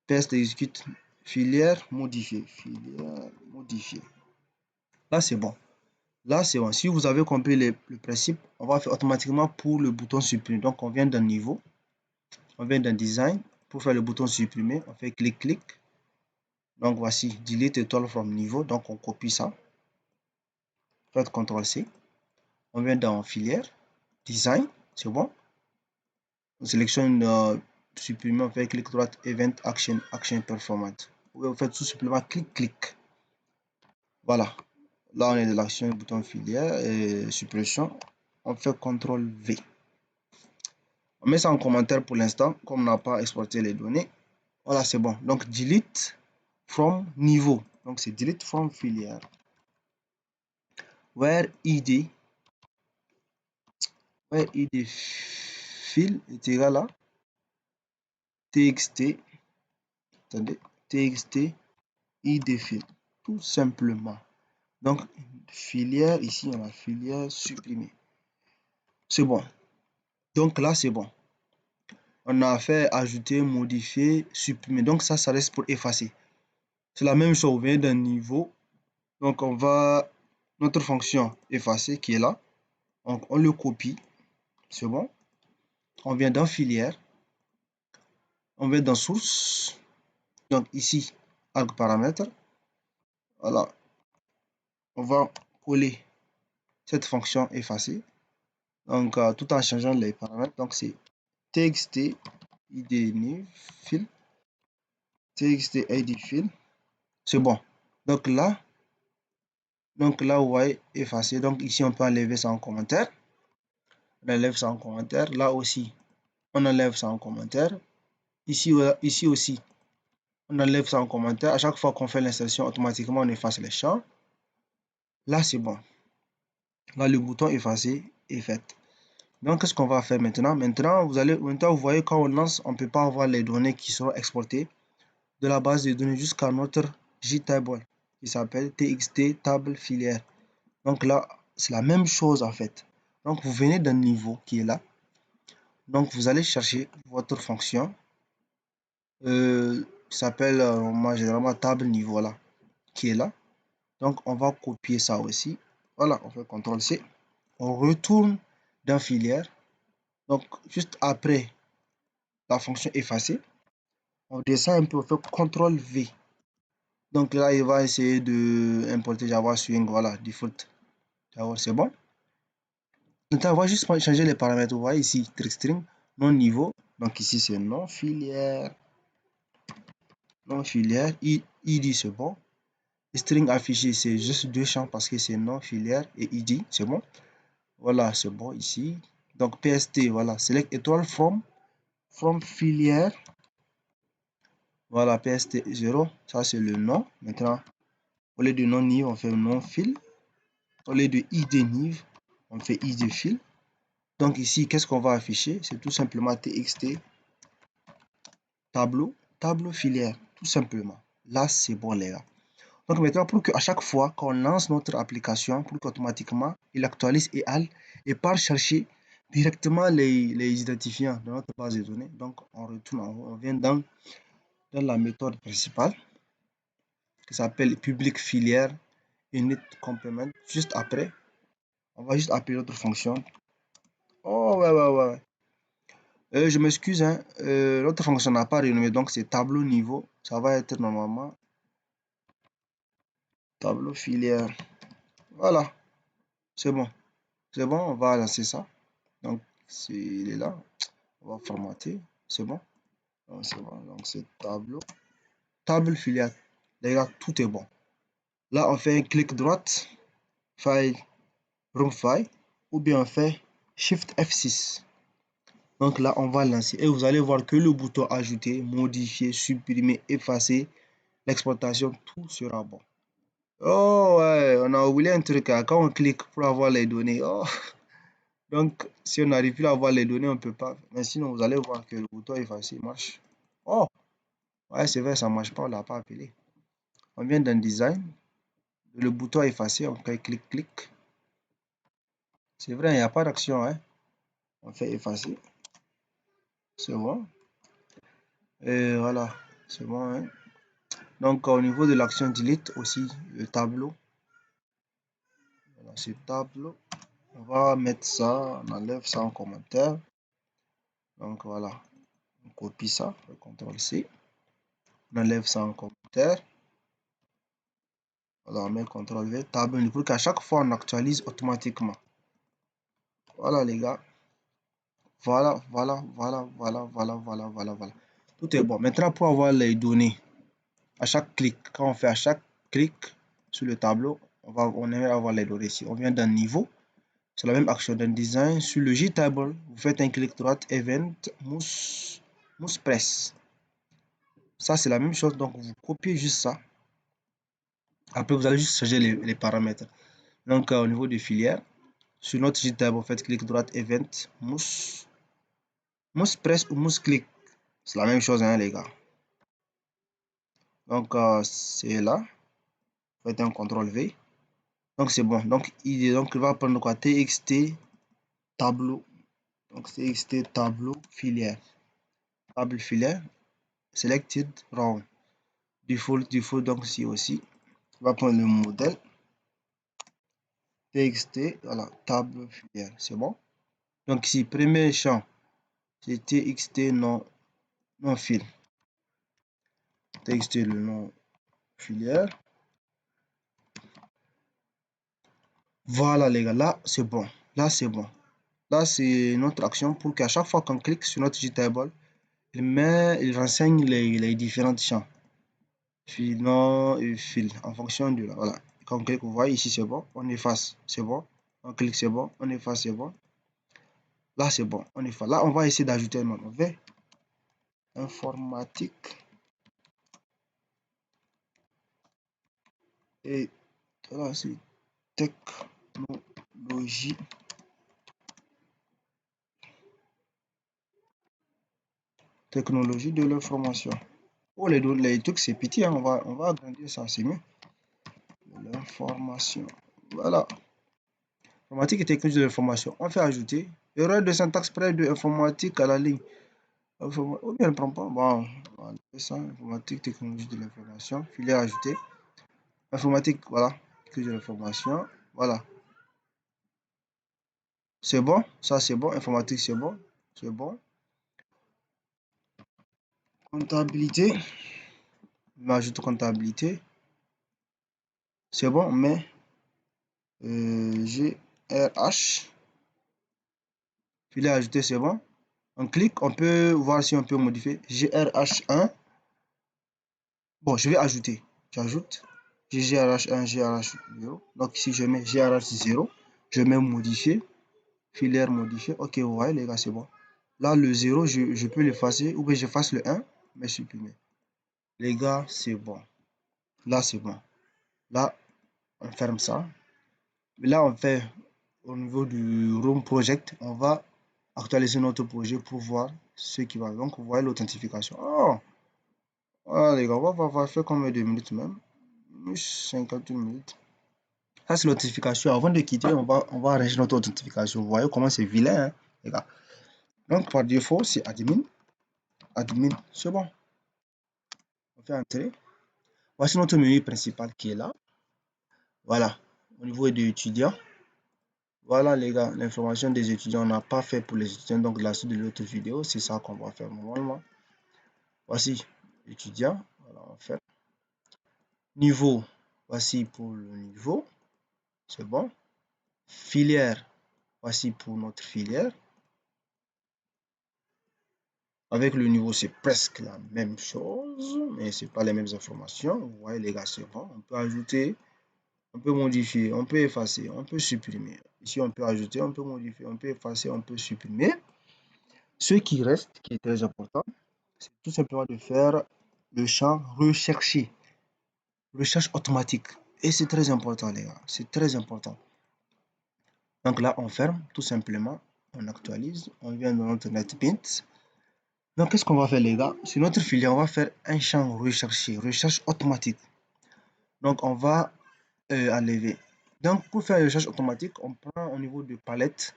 Test exécute filière modifiée. Filière modifiée. Là, c'est bon. Là, c'est bon. Si vous avez compris le principe, on va faire automatiquement pour le bouton supprimer. Donc, on vient d'un niveau. On vient d'un design. Pour faire le bouton supprimer, on fait clic, clic. Donc, voici delete étoile from niveau. Donc, on copie ça. Faites CTRL-C. On vient dans filière. Design. C'est bon. On sélectionne supprimer. On fait clic droit. Event action. Action performance. Vous faites tout simplement clic, clic. Voilà. Là, on est de l'action bouton filière et suppression. On fait CTRL V. On met ça en commentaire pour l'instant, comme on n'a pas exporté les données. Voilà, c'est bon. Donc, delete from niveau. Donc, c'est delete from filière. Where id fil est égal à txt. Attendez, txt id fil. Tout simplement. Donc, filière, ici, on a filière supprimée. C'est bon. Donc là, c'est bon. On a fait ajouter, modifier, supprimer. Donc ça reste pour effacer. C'est la même chose, on vient d'un niveau. Donc on va, notre fonction effacer qui est là. Donc on le copie. C'est bon. On vient dans filière. On vient dans source. Donc ici, arc paramètre. Voilà. On va coller cette fonction effacer. Donc tout en changeant les paramètres. Donc c'est txt id new fil. Txt id fil. C'est bon. Donc là, vous voyez effacer. Donc ici, on peut enlever ça en commentaire. On enlève ça en commentaire. Là aussi, on enlève ça en commentaire. Ici aussi, on enlève ça en commentaire. À chaque fois qu'on fait l'insertion, automatiquement, on efface les champs. Là, c'est bon. Là, le bouton effacer est fait. Donc, qu'est-ce qu'on va faire maintenant? Maintenant, vous voyez, quand on lance, on ne peut pas avoir les données qui seront exportées de la base de données jusqu'à notre JTable qui s'appelle TXT table filière. Donc là, c'est la même chose en fait. Donc, vous venez d'un niveau qui est là. Donc, vous allez chercher votre fonction qui s'appelle, moi, généralement, table niveau là, qui est là. Donc, on va copier ça aussi. Voilà, on fait CTRL-C. On retourne dans filière. Donc, juste après la fonction effacer, on descend un peu, on fait CTRL-V. Donc là, il va essayer de importer Java Swing, voilà, default. Java, c'est bon. Maintenant, on va juste changer les paramètres. Vous voyez ici, string, non niveau. Donc ici, c'est non filière. Non filière. ID, c'est bon. String affiché, c'est juste deux champs parce que c'est non filière et ID, c'est bon. Voilà, c'est bon ici. Donc PST, voilà, select étoile from filière. Voilà, PST 0, ça c'est le nom. Maintenant, au lieu de non nive, on fait non fil. Au lieu de id nive, on fait id fil. Donc ici, qu'est-ce qu'on va afficher? C'est tout simplement txt tableau filière, tout simplement. Là, c'est bon les gars. Donc maintenant, pour qu'à chaque fois qu'on lance notre application, pour qu'automatiquement, il actualise et part chercher directement les identifiants de notre base de données. Donc on retourne, on vient dans la méthode principale qui s'appelle public filière init complement. Juste après, on va juste appeler notre fonction. Oh ouais. Je m'excuse, hein, l'autre fonction n'a pas renommé, donc c'est tableau niveau. Ça va être normalement tableau filière. Voilà, c'est bon. C'est bon, on va lancer ça. Donc, il est là. On va formater. C'est bon. C'est bon. Donc, c'est table filière. Les gars, tout est bon. Là, on fait un clic droite, file, run file, ou bien on fait Shift F6. Donc là, on va lancer. Et vous allez voir que le bouton ajouter, modifier, supprimer, effacer, l'exportation, tout sera bon. Oh ouais, on a oublié un truc hein, quand on clique pour avoir les données. Oh, donc si on n'arrive plus à avoir les données, on ne peut pas. Mais sinon, vous allez voir que le bouton effacer marche. Oh, ouais, c'est vrai, ça ne marche pas, on ne l'a pas appelé. On vient d'un design, le bouton effacer, on fait clic. C'est vrai, il n'y a pas d'action, hein. On fait effacer. C'est bon. Et voilà, c'est bon, hein. Donc au niveau de l'action delete aussi, le tableau. Voilà, c'est tableau. On va mettre ça, on enlève ça en commentaire. Donc voilà, on copie ça, CTRL-C. On enlève ça en commentaire. Voilà, on met CTRL-V, table pour qu'à chaque fois on actualise automatiquement. Voilà les gars. Voilà. Tout est bon. Maintenant pour avoir les données, à chaque clic, quand on fait à chaque clic sur le tableau, on aimerait avoir les données ici. On vient d'un niveau. C'est la même action d'un design. Sur le JTable, vous faites un clic droit, Event, Mousse Press. Ça, c'est la même chose. Donc, vous copiez juste ça. Après, vous allez juste changer les paramètres. Donc, au niveau des filières, sur notre JTable, vous faites clic droit, Event, Mousse Press ou Mousse Click. C'est la même chose, hein, les gars. Donc, c'est là. Vous faites un CTRL-V. Donc, c'est bon. Donc, il va prendre quoi? TXT tableau. Donc, TXT tableau filière. Table filière. Selected row. Default, donc ici aussi. On va prendre le modèle. TXT, voilà, table filière. C'est bon. Donc, ici, premier champ, c'est TXT non fil. TXT le nom filière. Voilà, les gars. Là, c'est bon. Là, c'est bon. Là, c'est notre action pour qu'à chaque fois qu'on clique sur notre JTable, il renseigne les différents champs. Fil, non et fil en fonction de là. Voilà. Quand on clique, vous voyez ici, c'est bon. On efface, c'est bon. On clique, c'est bon. On efface, c'est bon. Là, c'est bon. On efface. Là, on va essayer d'ajouter un nom. On va informatique. Et là, c'est technologie technologie de l'information. Oh, les trucs, c'est petit, hein. On va agrandir ça, c'est mieux. L'information. Voilà. Informatique et technologie de l'information. On fait ajouter. Erreur de syntaxe près de informatique à la ligne. Ou bien, elle ne prend pas. Bon, on va faire ça. Informatique, technologie de l'information. Filière ajoutée. Informatique, voilà. Technologie de l'information. Voilà. C'est bon. Ça, c'est bon. Informatique, c'est bon. C'est bon. Comptabilité. On ajoute comptabilité. C'est bon, mais GRH. Filière ajoutée, c'est bon. On clique, on peut voir si on peut modifier. GRH1. Bon, je vais ajouter. J'ajoute. GRH1, GRH0. Donc ici, je mets GRH0. Je mets modifier. Filière modifiée. Ok, vous voyez les gars, c'est bon. Là, le 0, je peux l'effacer. Ou bien j'efface le 1, mais supprimer. Les gars, c'est bon. Là, c'est bon. Là, on ferme ça. Là, on fait au niveau du Room Project, on va actualiser notre projet pour voir ce qui va. Donc, vous voyez l'authentification. Oh, voilà, les gars, on va faire combien de minutes même? 51 minutes. Ça, c'est l'authentification. Avant de quitter, on va arranger notre authentification. Vous voyez comment c'est vilain, hein, les gars. Donc, par défaut, c'est admin. Admin, c'est bon. On fait entrer. Voici notre menu principal qui est là. Voilà. Au niveau des étudiants. Voilà, les gars, l'information des étudiants, on n'a pas fait pour les étudiants. Donc, la suite de l'autre vidéo, c'est ça qu'on va faire normalement. Voici étudiant. Voilà, on fait. Niveau. Voici pour le niveau. C'est bon. Filière. Voici pour notre filière. Avec le niveau, c'est presque la même chose, mais c'est pas les mêmes informations. Vous voyez, les gars, c'est bon. On peut ajouter, on peut modifier, on peut effacer, on peut supprimer. Ici, on peut ajouter, on peut modifier, on peut effacer, on peut supprimer. Ce qui reste, qui est très important, c'est tout simplement de faire le champ rechercher, recherche automatique. Et c'est très important, les gars. C'est très important. Donc là, on ferme tout simplement, on actualise, on vient dans notre NetBeans. Donc, qu'est-ce qu'on va faire, les gars? Sur notre filière, on va faire un champ recherché, recherche automatique. Donc, on va enlever. Donc, pour faire la recherche automatique, on prend au niveau de palette,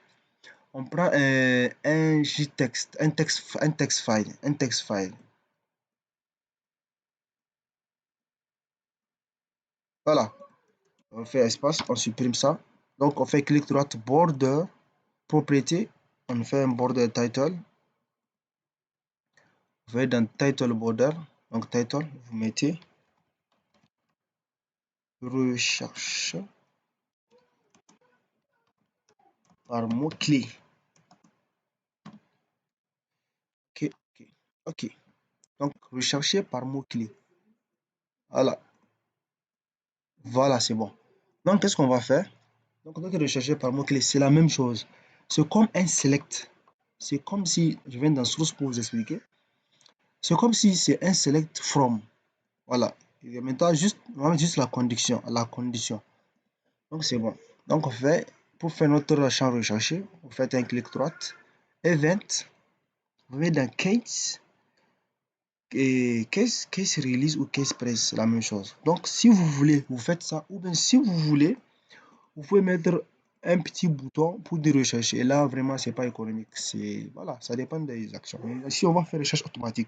on prend un JText, un text file. Voilà. On fait espace, on supprime ça. Donc, on fait clic droit, border, propriété. On fait un border title. Vous voyez dans title border, donc title, vous mettez recherche par mot-clé. Ok, ok, ok. Donc, rechercher par mot-clé. Voilà. Voilà, c'est bon. Donc, qu'est-ce qu'on va faire? Donc, on va rechercher par mot-clé. C'est la même chose. C'est comme un select. C'est comme si, je viens dans source pour vous expliquer. C'est comme si c'est un select from. Voilà. Et maintenant, on va mettre juste la condition. La condition. Donc, c'est bon. Donc, on fait, pour faire notre champ recherché, vous faites un clic droit. Event. Vous mettez dans case. Et case release ou case press, la même chose. Donc, si vous voulez, vous faites ça. Ou bien, si vous voulez, vous pouvez mettre un petit bouton pour dire rechercher. Et là, vraiment, c'est pas économique. C'est, voilà, ça dépend des actions. Mais si on va faire recherche automatique,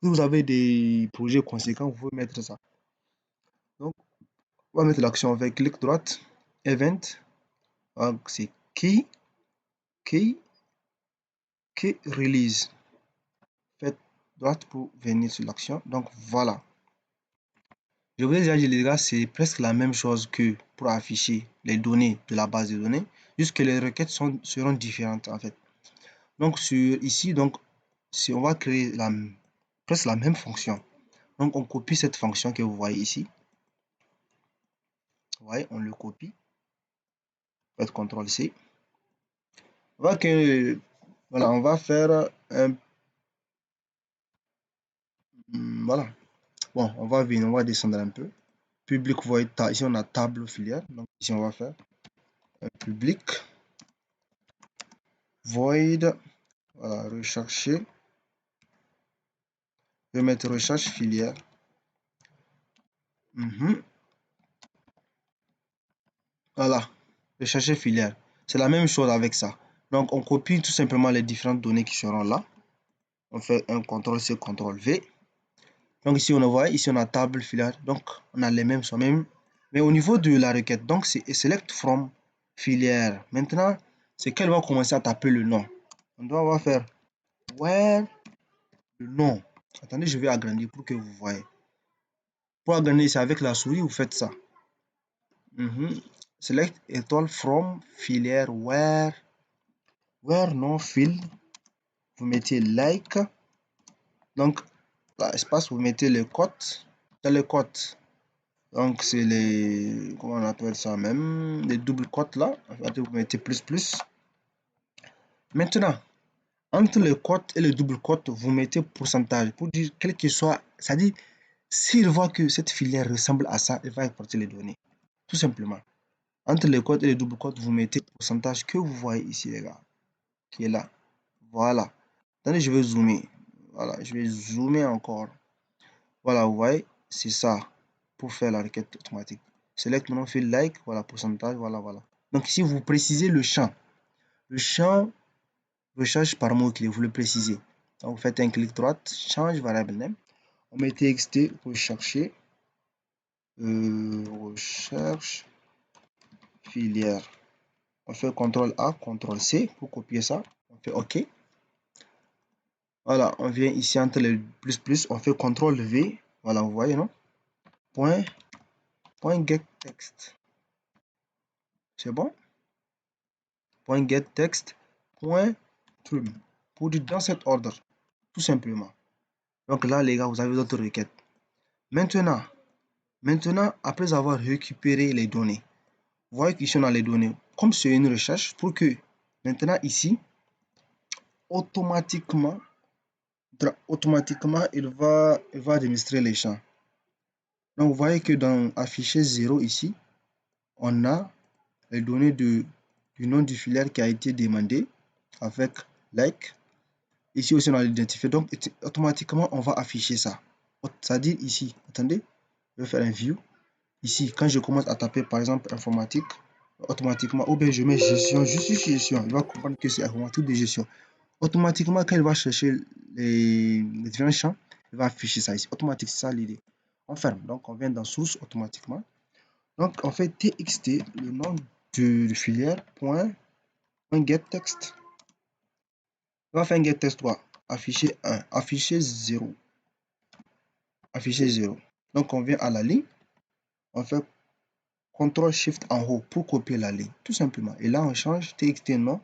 si vous avez des projets conséquents, vous pouvez mettre ça. Donc, on va mettre l'action avec clic droite, event. Donc, c'est key release. Faites droite pour venir sur l'action. Donc, voilà. Je vous ai déjà dit, les gars, c'est presque la même chose que pour afficher les données de la base de données, juste que les requêtes seront différentes en fait. Donc ici, donc, si on va créer presque la même fonction. Donc on copie cette fonction que vous voyez ici. Vous voyez, on le copie. Faites CTRL C. Voilà, on va faire un. Voilà. Bon, on va venir, on va descendre un peu. Public void, ici on a table filière. Donc ici on va faire un public void. Voilà, rechercher Je vais mettre recherche filière. Voilà, rechercher filière. C'est la même chose avec ça. Donc, on copie tout simplement les différentes données qui seront là. On fait un CTRL-C, CTRL-V. Donc, ici, on voit, ici, on a table filière. Donc, on a les mêmes sont mêmes. Mais au niveau de la requête, donc, c'est select from filière. Maintenant, c'est qu'elle va commencer à taper le nom. On doit faire where le nom. Attendez, je vais agrandir pour que vous voyez. Pour agrandir, c'est avec la souris, vous faites ça. Select étoile from filière where non field. Vous mettez like. Donc, là, espace, vous mettez les cotes. Dans les cotes. Donc, c'est les, comment on appelle ça même, les doubles cotes là. Vous mettez plus. Maintenant, entre les cotes et les doubles cotes, vous mettez pourcentage pour dire quel que soit, c'est-à-dire, s'il voit que cette filière ressemble à ça, il va exporter les données. Tout simplement. Entre les cotes et les doubles cotes, vous mettez pourcentage que vous voyez ici, les gars, qui est là. Voilà. Attendez, je vais zoomer. Voilà, je vais zoomer encore. Voilà, vous voyez, c'est ça pour faire la requête automatique. Select maintenant field like, voilà, pourcentage, voilà. Donc ici, vous précisez le champ. Le champ recherche par mot-clé, vous le précisez. Donc vous faites un clic droit, change variable name. On met txt, rechercher, recherche filière. On fait CTRL A, CTRL C pour copier ça. On fait OK. Voilà, on vient ici entre les plus, on fait CTRL V. Voilà, vous voyez, non? Point get text. C'est bon? Point get text. Point trim. Pour dire dans cet ordre. Tout simplement. Donc là, les gars, vous avez d'autres requêtes. Maintenant, après avoir récupéré les données, vous voyez qu'ici on a les données. Comme c'est une recherche, pour que maintenant ici, automatiquement, il va administrer les champs. Donc vous voyez que dans afficher 0 ici, on a les données du nom du filière qui a été demandé avec like. Ici aussi on a l'identifié. Donc automatiquement on va afficher ça. C'est-à-dire ici, attendez, je vais faire un view. Ici, quand je commence à taper par exemple informatique, automatiquement, ou bien je mets gestion, juste ici gestion, il va comprendre que c'est informatique de gestion. Automatiquement, quand il va chercher les différents champs, il va afficher ça ici. Automatique, c'est ça l'idée. On ferme. Donc, on vient dans source automatiquement. Donc, on fait txt, le nom de filière, point get text. On va faire un get text 3. Afficher 1, afficher 0. Afficher 0. Donc, on vient à la ligne. On fait CTRL SHIFT en haut pour copier la ligne. Tout simplement. Et là, on change txt nom.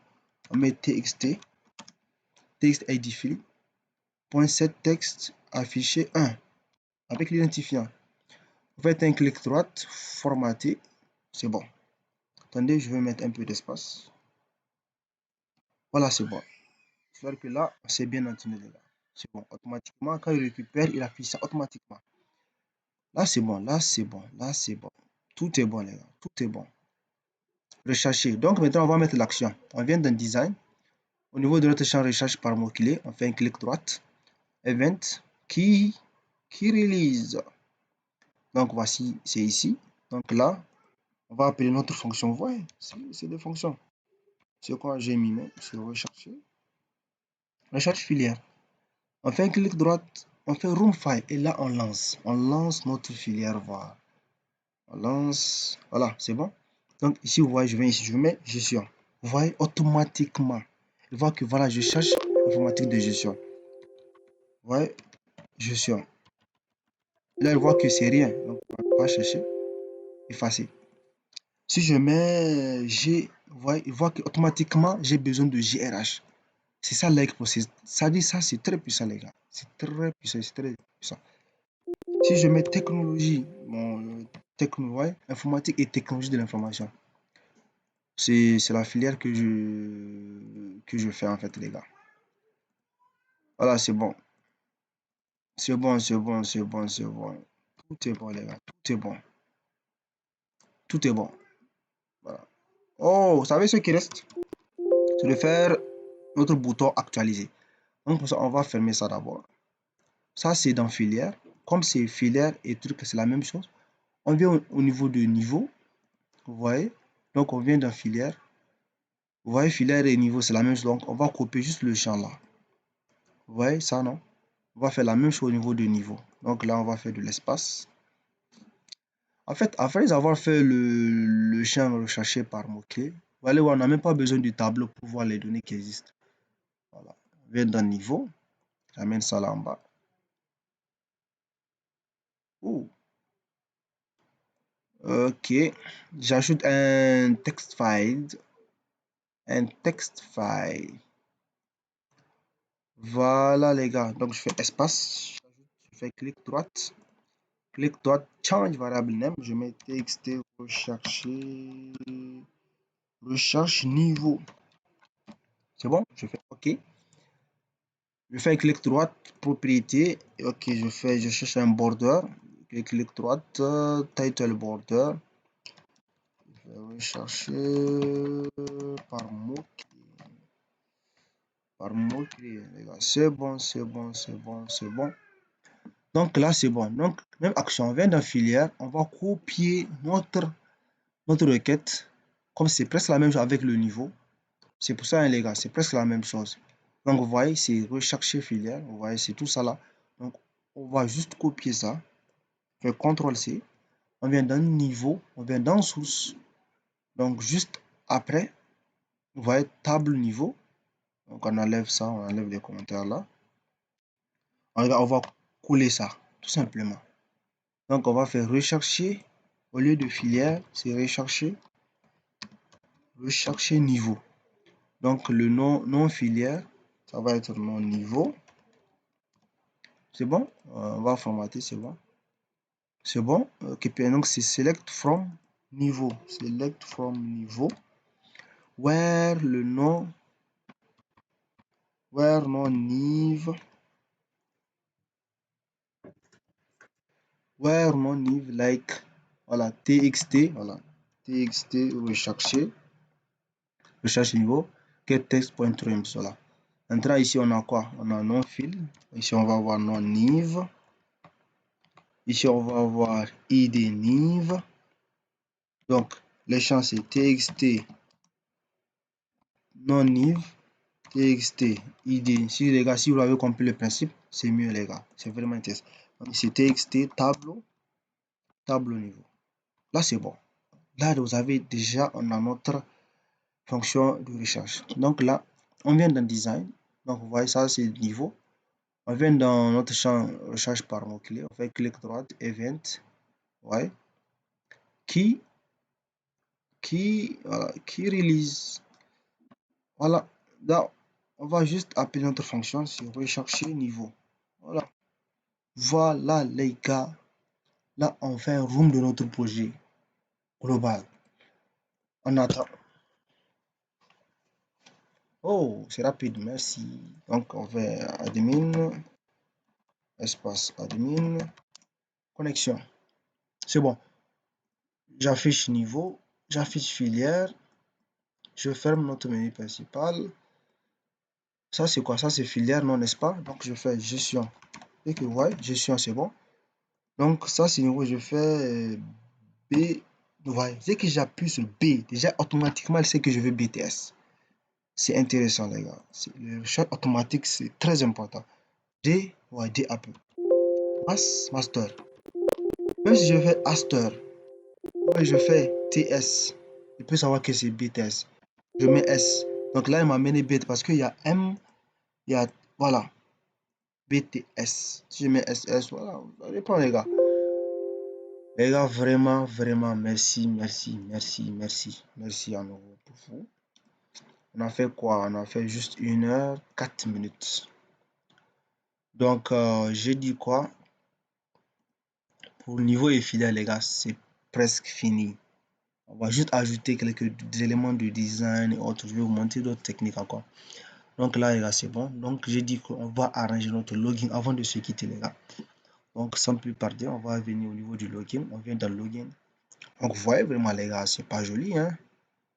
On met txt. Text ID field. Point set texte affiché 1 avec l'identifiant. Vous faites un clic droit, formater, c'est bon. Attendez, je vais mettre un peu d'espace. Voilà, c'est bon. J'espère que là, c'est bien entendu, les gars. C'est bon. Automatiquement, quand il récupère, il affiche ça automatiquement. Là, c'est bon. Là, c'est bon. Là, c'est bon. Tout est bon, les gars. Tout est bon. Rechercher. Donc, maintenant, on va mettre l'action. On vient d'un design. Au niveau de notre champ recherche par mot-clé, on fait un clic droit. Event. Qui release. Donc, voici, c'est ici. Donc là, on va appeler notre fonction. Vous voyez, c'est des fonctions. C'est quoi j'ai mis, c'est rechercher. Recherche filière. On fait un clic droit, on fait room file et là on lance. On lance notre filière. Voilà. On lance. Voilà, c'est bon. Donc ici, vous voyez, je viens ici, je mets gestion. Vous voyez, automatiquement, il voit que voilà, je cherche informatique de gestion. Vous voyez, gestion. Là, il voit que c'est rien. Donc, on va pas chercher. Effacer. Si je mets G, vous voyez, il voit qu'automatiquement, j'ai besoin de GRH. C'est ça like process. Ça dit ça, c'est très puissant, les gars. C'est très puissant, c'est très puissant. Si je mets technologie, bon, ouais, informatique et technologie de l'information, c'est la filière que je fais en fait, les gars. Voilà, c'est bon. C'est bon, c'est bon, c'est bon, c'est bon. Tout est bon, les gars. Tout est bon. Tout est bon. Voilà. Oh, vous savez ce qui reste? C'est de faire notre bouton actualiser. Donc, pour ça, on va fermer ça d'abord. ça c'est dans filière. Comme c'est filière et truc, c'est la même chose. On vient au niveau de niveau. Vous voyez? Donc on vient dans filière. Vous voyez, filière et niveau, c'est la même chose. Donc on va copier juste le champ là. Vous voyez ça, non? On va faire la même chose au niveau de niveau. Donc là, on va faire de l'espace. En fait, après avoir fait le champ recherché par mot-clé, vous allez voir, on n'a même pas besoin du tableau pour voir les données qui existent. Voilà. On vient dans niveau. J'amène ça là en bas. Ouh. Ok. J'ajoute un text file. Un text file. Voilà les gars. Donc je fais espace. Je fais clic droite. Clic droite. Change variable name. Je mets txt rechercher. Recherche niveau. C'est bon? Je fais OK. Je fais clic droite. Propriété. OK. Je cherche un border. Clic droite. Title border. Je vais rechercher par mot. Par mot-clé, les gars. C'est bon, c'est bon, c'est bon, c'est bon. Donc là, c'est bon. Donc, même action, on vient dans filière, on va copier notre requête. Comme c'est presque la même chose avec le niveau. C'est pour ça, hein, les gars, c'est presque la même chose. Donc, vous voyez, c'est rechercher filière. Vous voyez, c'est tout ça là. Donc, on va juste copier ça. Faire CTRL-C. On vient dans niveau, on vient dans source. Donc, juste après, vous voyez, table niveau. Donc, on enlève ça, on enlève les commentaires là. On va couler ça, tout simplement. Donc, on va faire rechercher. Au lieu de filière, c'est rechercher niveau. Donc, le nom filière, ça va être nom niveau. C'est bon? On va formater, c'est bon. C'est bon? Ok, donc c'est select from niveau. Select from niveau. Where le nom, where non nive. Where non nive like, voilà, txt, voilà, txt rechercher. Recherche niveau, get text.trims, voilà. Maintenant, ici, on a quoi? On a non fil. Ici, on va avoir non nive. Ici, on va avoir id nive. Donc, les champs, c'est txt non nive, txt id. Si les gars, si vous avez compris le principe, c'est mieux, les gars. C'est vraiment intéressant. Donc, c'est txt tableau niveau. Là, c'est bon. Là, vous avez déjà, on a notre fonction de recherche. Donc là, on vient dans design. Donc, vous voyez, ça, c'est niveau. On vient dans notre champ recherche par mot-clé. On fait clic droit, event. Ouais. Voilà, qui release. Voilà. Là, on va juste appeler notre fonction sur rechercher niveau. Voilà. Voilà, les gars. Là, on fait un room de notre projet global. On attend. Oh, c'est rapide, merci. Donc, on fait admin, espace admin, connexion. C'est bon. J'affiche niveau, j'affiche filière, je ferme notre menu principal. Ça, c'est quoi? Ça, c'est filière, non, n'est-ce pas? Donc, je fais gestion. Et que, ouais, gestion, c'est bon. Donc, ça, c'est niveau, je fais B. Ouais, dès que j'appuie sur B, déjà, automatiquement, elle sait que je veux BTS. C'est intéressant, les gars. Le chat automatique, c'est très important. D, ouais, D appel. Master. Même si je fais Aster, ouais, je fais TS, il peut savoir que c'est BTS. Je mets S. Donc là, il m'a amené BT parce qu'il y a M, il y a, voilà, BTS. Si je mets SS, voilà, ça dépend, les gars. Les gars, vraiment, vraiment, merci, merci, merci, merci, merci à nouveau pour vous. On a fait quoi? On a fait juste 1 heure, 4 minutes. Donc, j'ai dit quoi? Pour le niveau et fidèle, les gars, c'est presque fini. On va juste ajouter quelques éléments de design et autres. Je vais vous montrer d'autres techniques encore. Donc là, les gars, c'est bon. Donc, j'ai dit qu'on va arranger notre login avant de se quitter, les gars. Donc, sans plus tarder, on va venir au niveau du login. On vient dans le login. Donc, vous voyez vraiment, les gars, c'est pas joli, hein.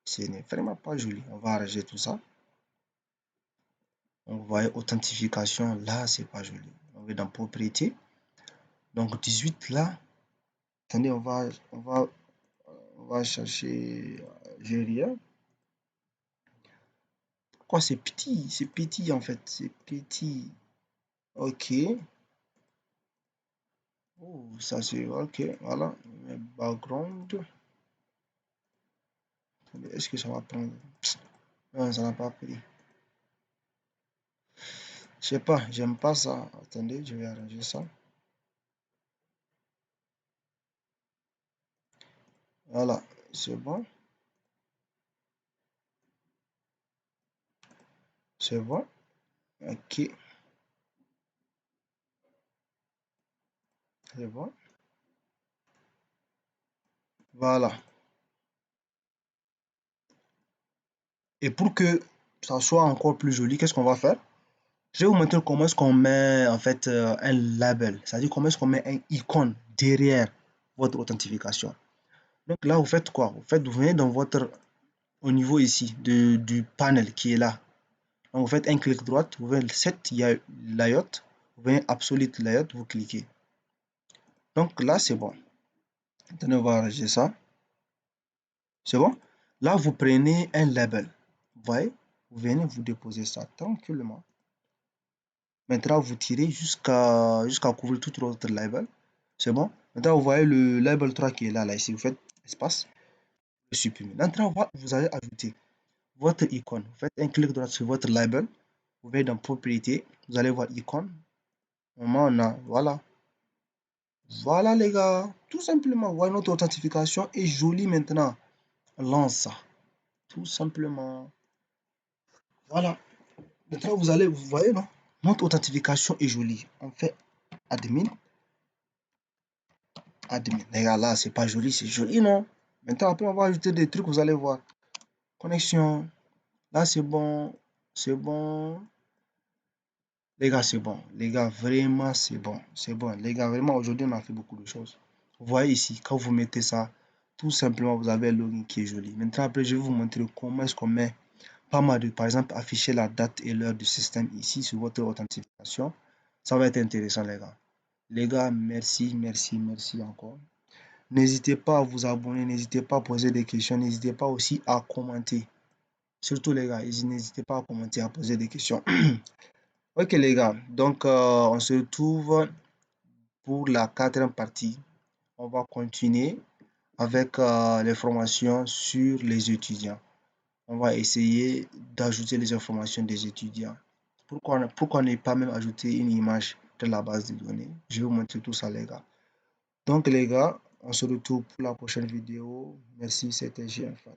Ce n'est vraiment pas joli. On va arranger tout ça. Donc, vous voyez, authentification, là, c'est pas joli. On va dans propriété. Donc 18 là. Attendez, on va chercher. J'ai rien. Pourquoi c'est petit? C'est petit en fait. C'est petit. Ok. Oh, ça c'est ok. Voilà. Background. Est-ce que ça va prendre? Non, ça n'a pas pris. Je sais pas, j'aime pas ça. Attendez, je vais arranger ça. Voilà, c'est bon. C'est bon. Ok, c'est bon. Voilà. Et pour que ça soit encore plus joli, qu'est-ce qu'on va faire? Je vais vous montrer comment est-ce qu'on met en fait un label. C'est-à-dire comment est-ce qu'on met un icône derrière votre authentification. Donc là, vous faites quoi? Vous venez dans votre, au niveau ici du panel qui est là. Donc vous faites un clic droit, vous venez set layout, vous venez absolute layout, vous cliquez. Donc là, c'est bon. Attendez, on va arranger ça. C'est bon? Là, vous prenez un label. Vous voyez? Vous venez vous déposer ça tranquillement. Maintenant, vous tirez jusqu'à couvrir tout votre label. C'est bon? Maintenant, vous voyez le label 3 qui est là, ici. Vous faites espace, le supprimer. Maintenant, vous allez ajouter votre icône. Vous faites un clic droit sur votre label. Vous venez dans propriété. Vous allez voir icône. Moment, on a, voilà. Voilà, les gars. Tout simplement, vous voyez, notre authentification est jolie maintenant. On lance ça. Tout simplement. Voilà. Maintenant, vous voyez, non? Notre authentification est jolie. On fait admin. Admin. Les gars, là, c'est pas joli, c'est joli, non? Maintenant, après, on va ajouter des trucs, vous allez voir. Connexion. Là, c'est bon. C'est bon. Les gars, c'est bon. Les gars, vraiment, c'est bon. C'est bon. Les gars, vraiment, aujourd'hui, on a fait beaucoup de choses. Vous voyez ici, quand vous mettez ça, tout simplement, vous avez un login qui est joli. Maintenant, après, je vais vous montrer comment est-ce qu'on met pas mal de, par exemple, afficher la date et l'heure du système ici sur votre authentification. Ça va être intéressant, les gars. Les gars, merci, merci, merci encore. N'hésitez pas à vous abonner, n'hésitez pas à poser des questions, n'hésitez pas aussi à commenter. Surtout les gars, n'hésitez pas à commenter, à poser des questions. Ok les gars, donc on se retrouve pour la quatrième partie. On va continuer avec les formations sur les étudiants. On va essayer d'ajouter les informations des étudiants. Pourquoi ne pas même ajouter une image de la base de données? Je vais vous montrer tout ça les gars. Donc les gars, on se retrouve pour la prochaine vidéo. Merci, c'était GFA.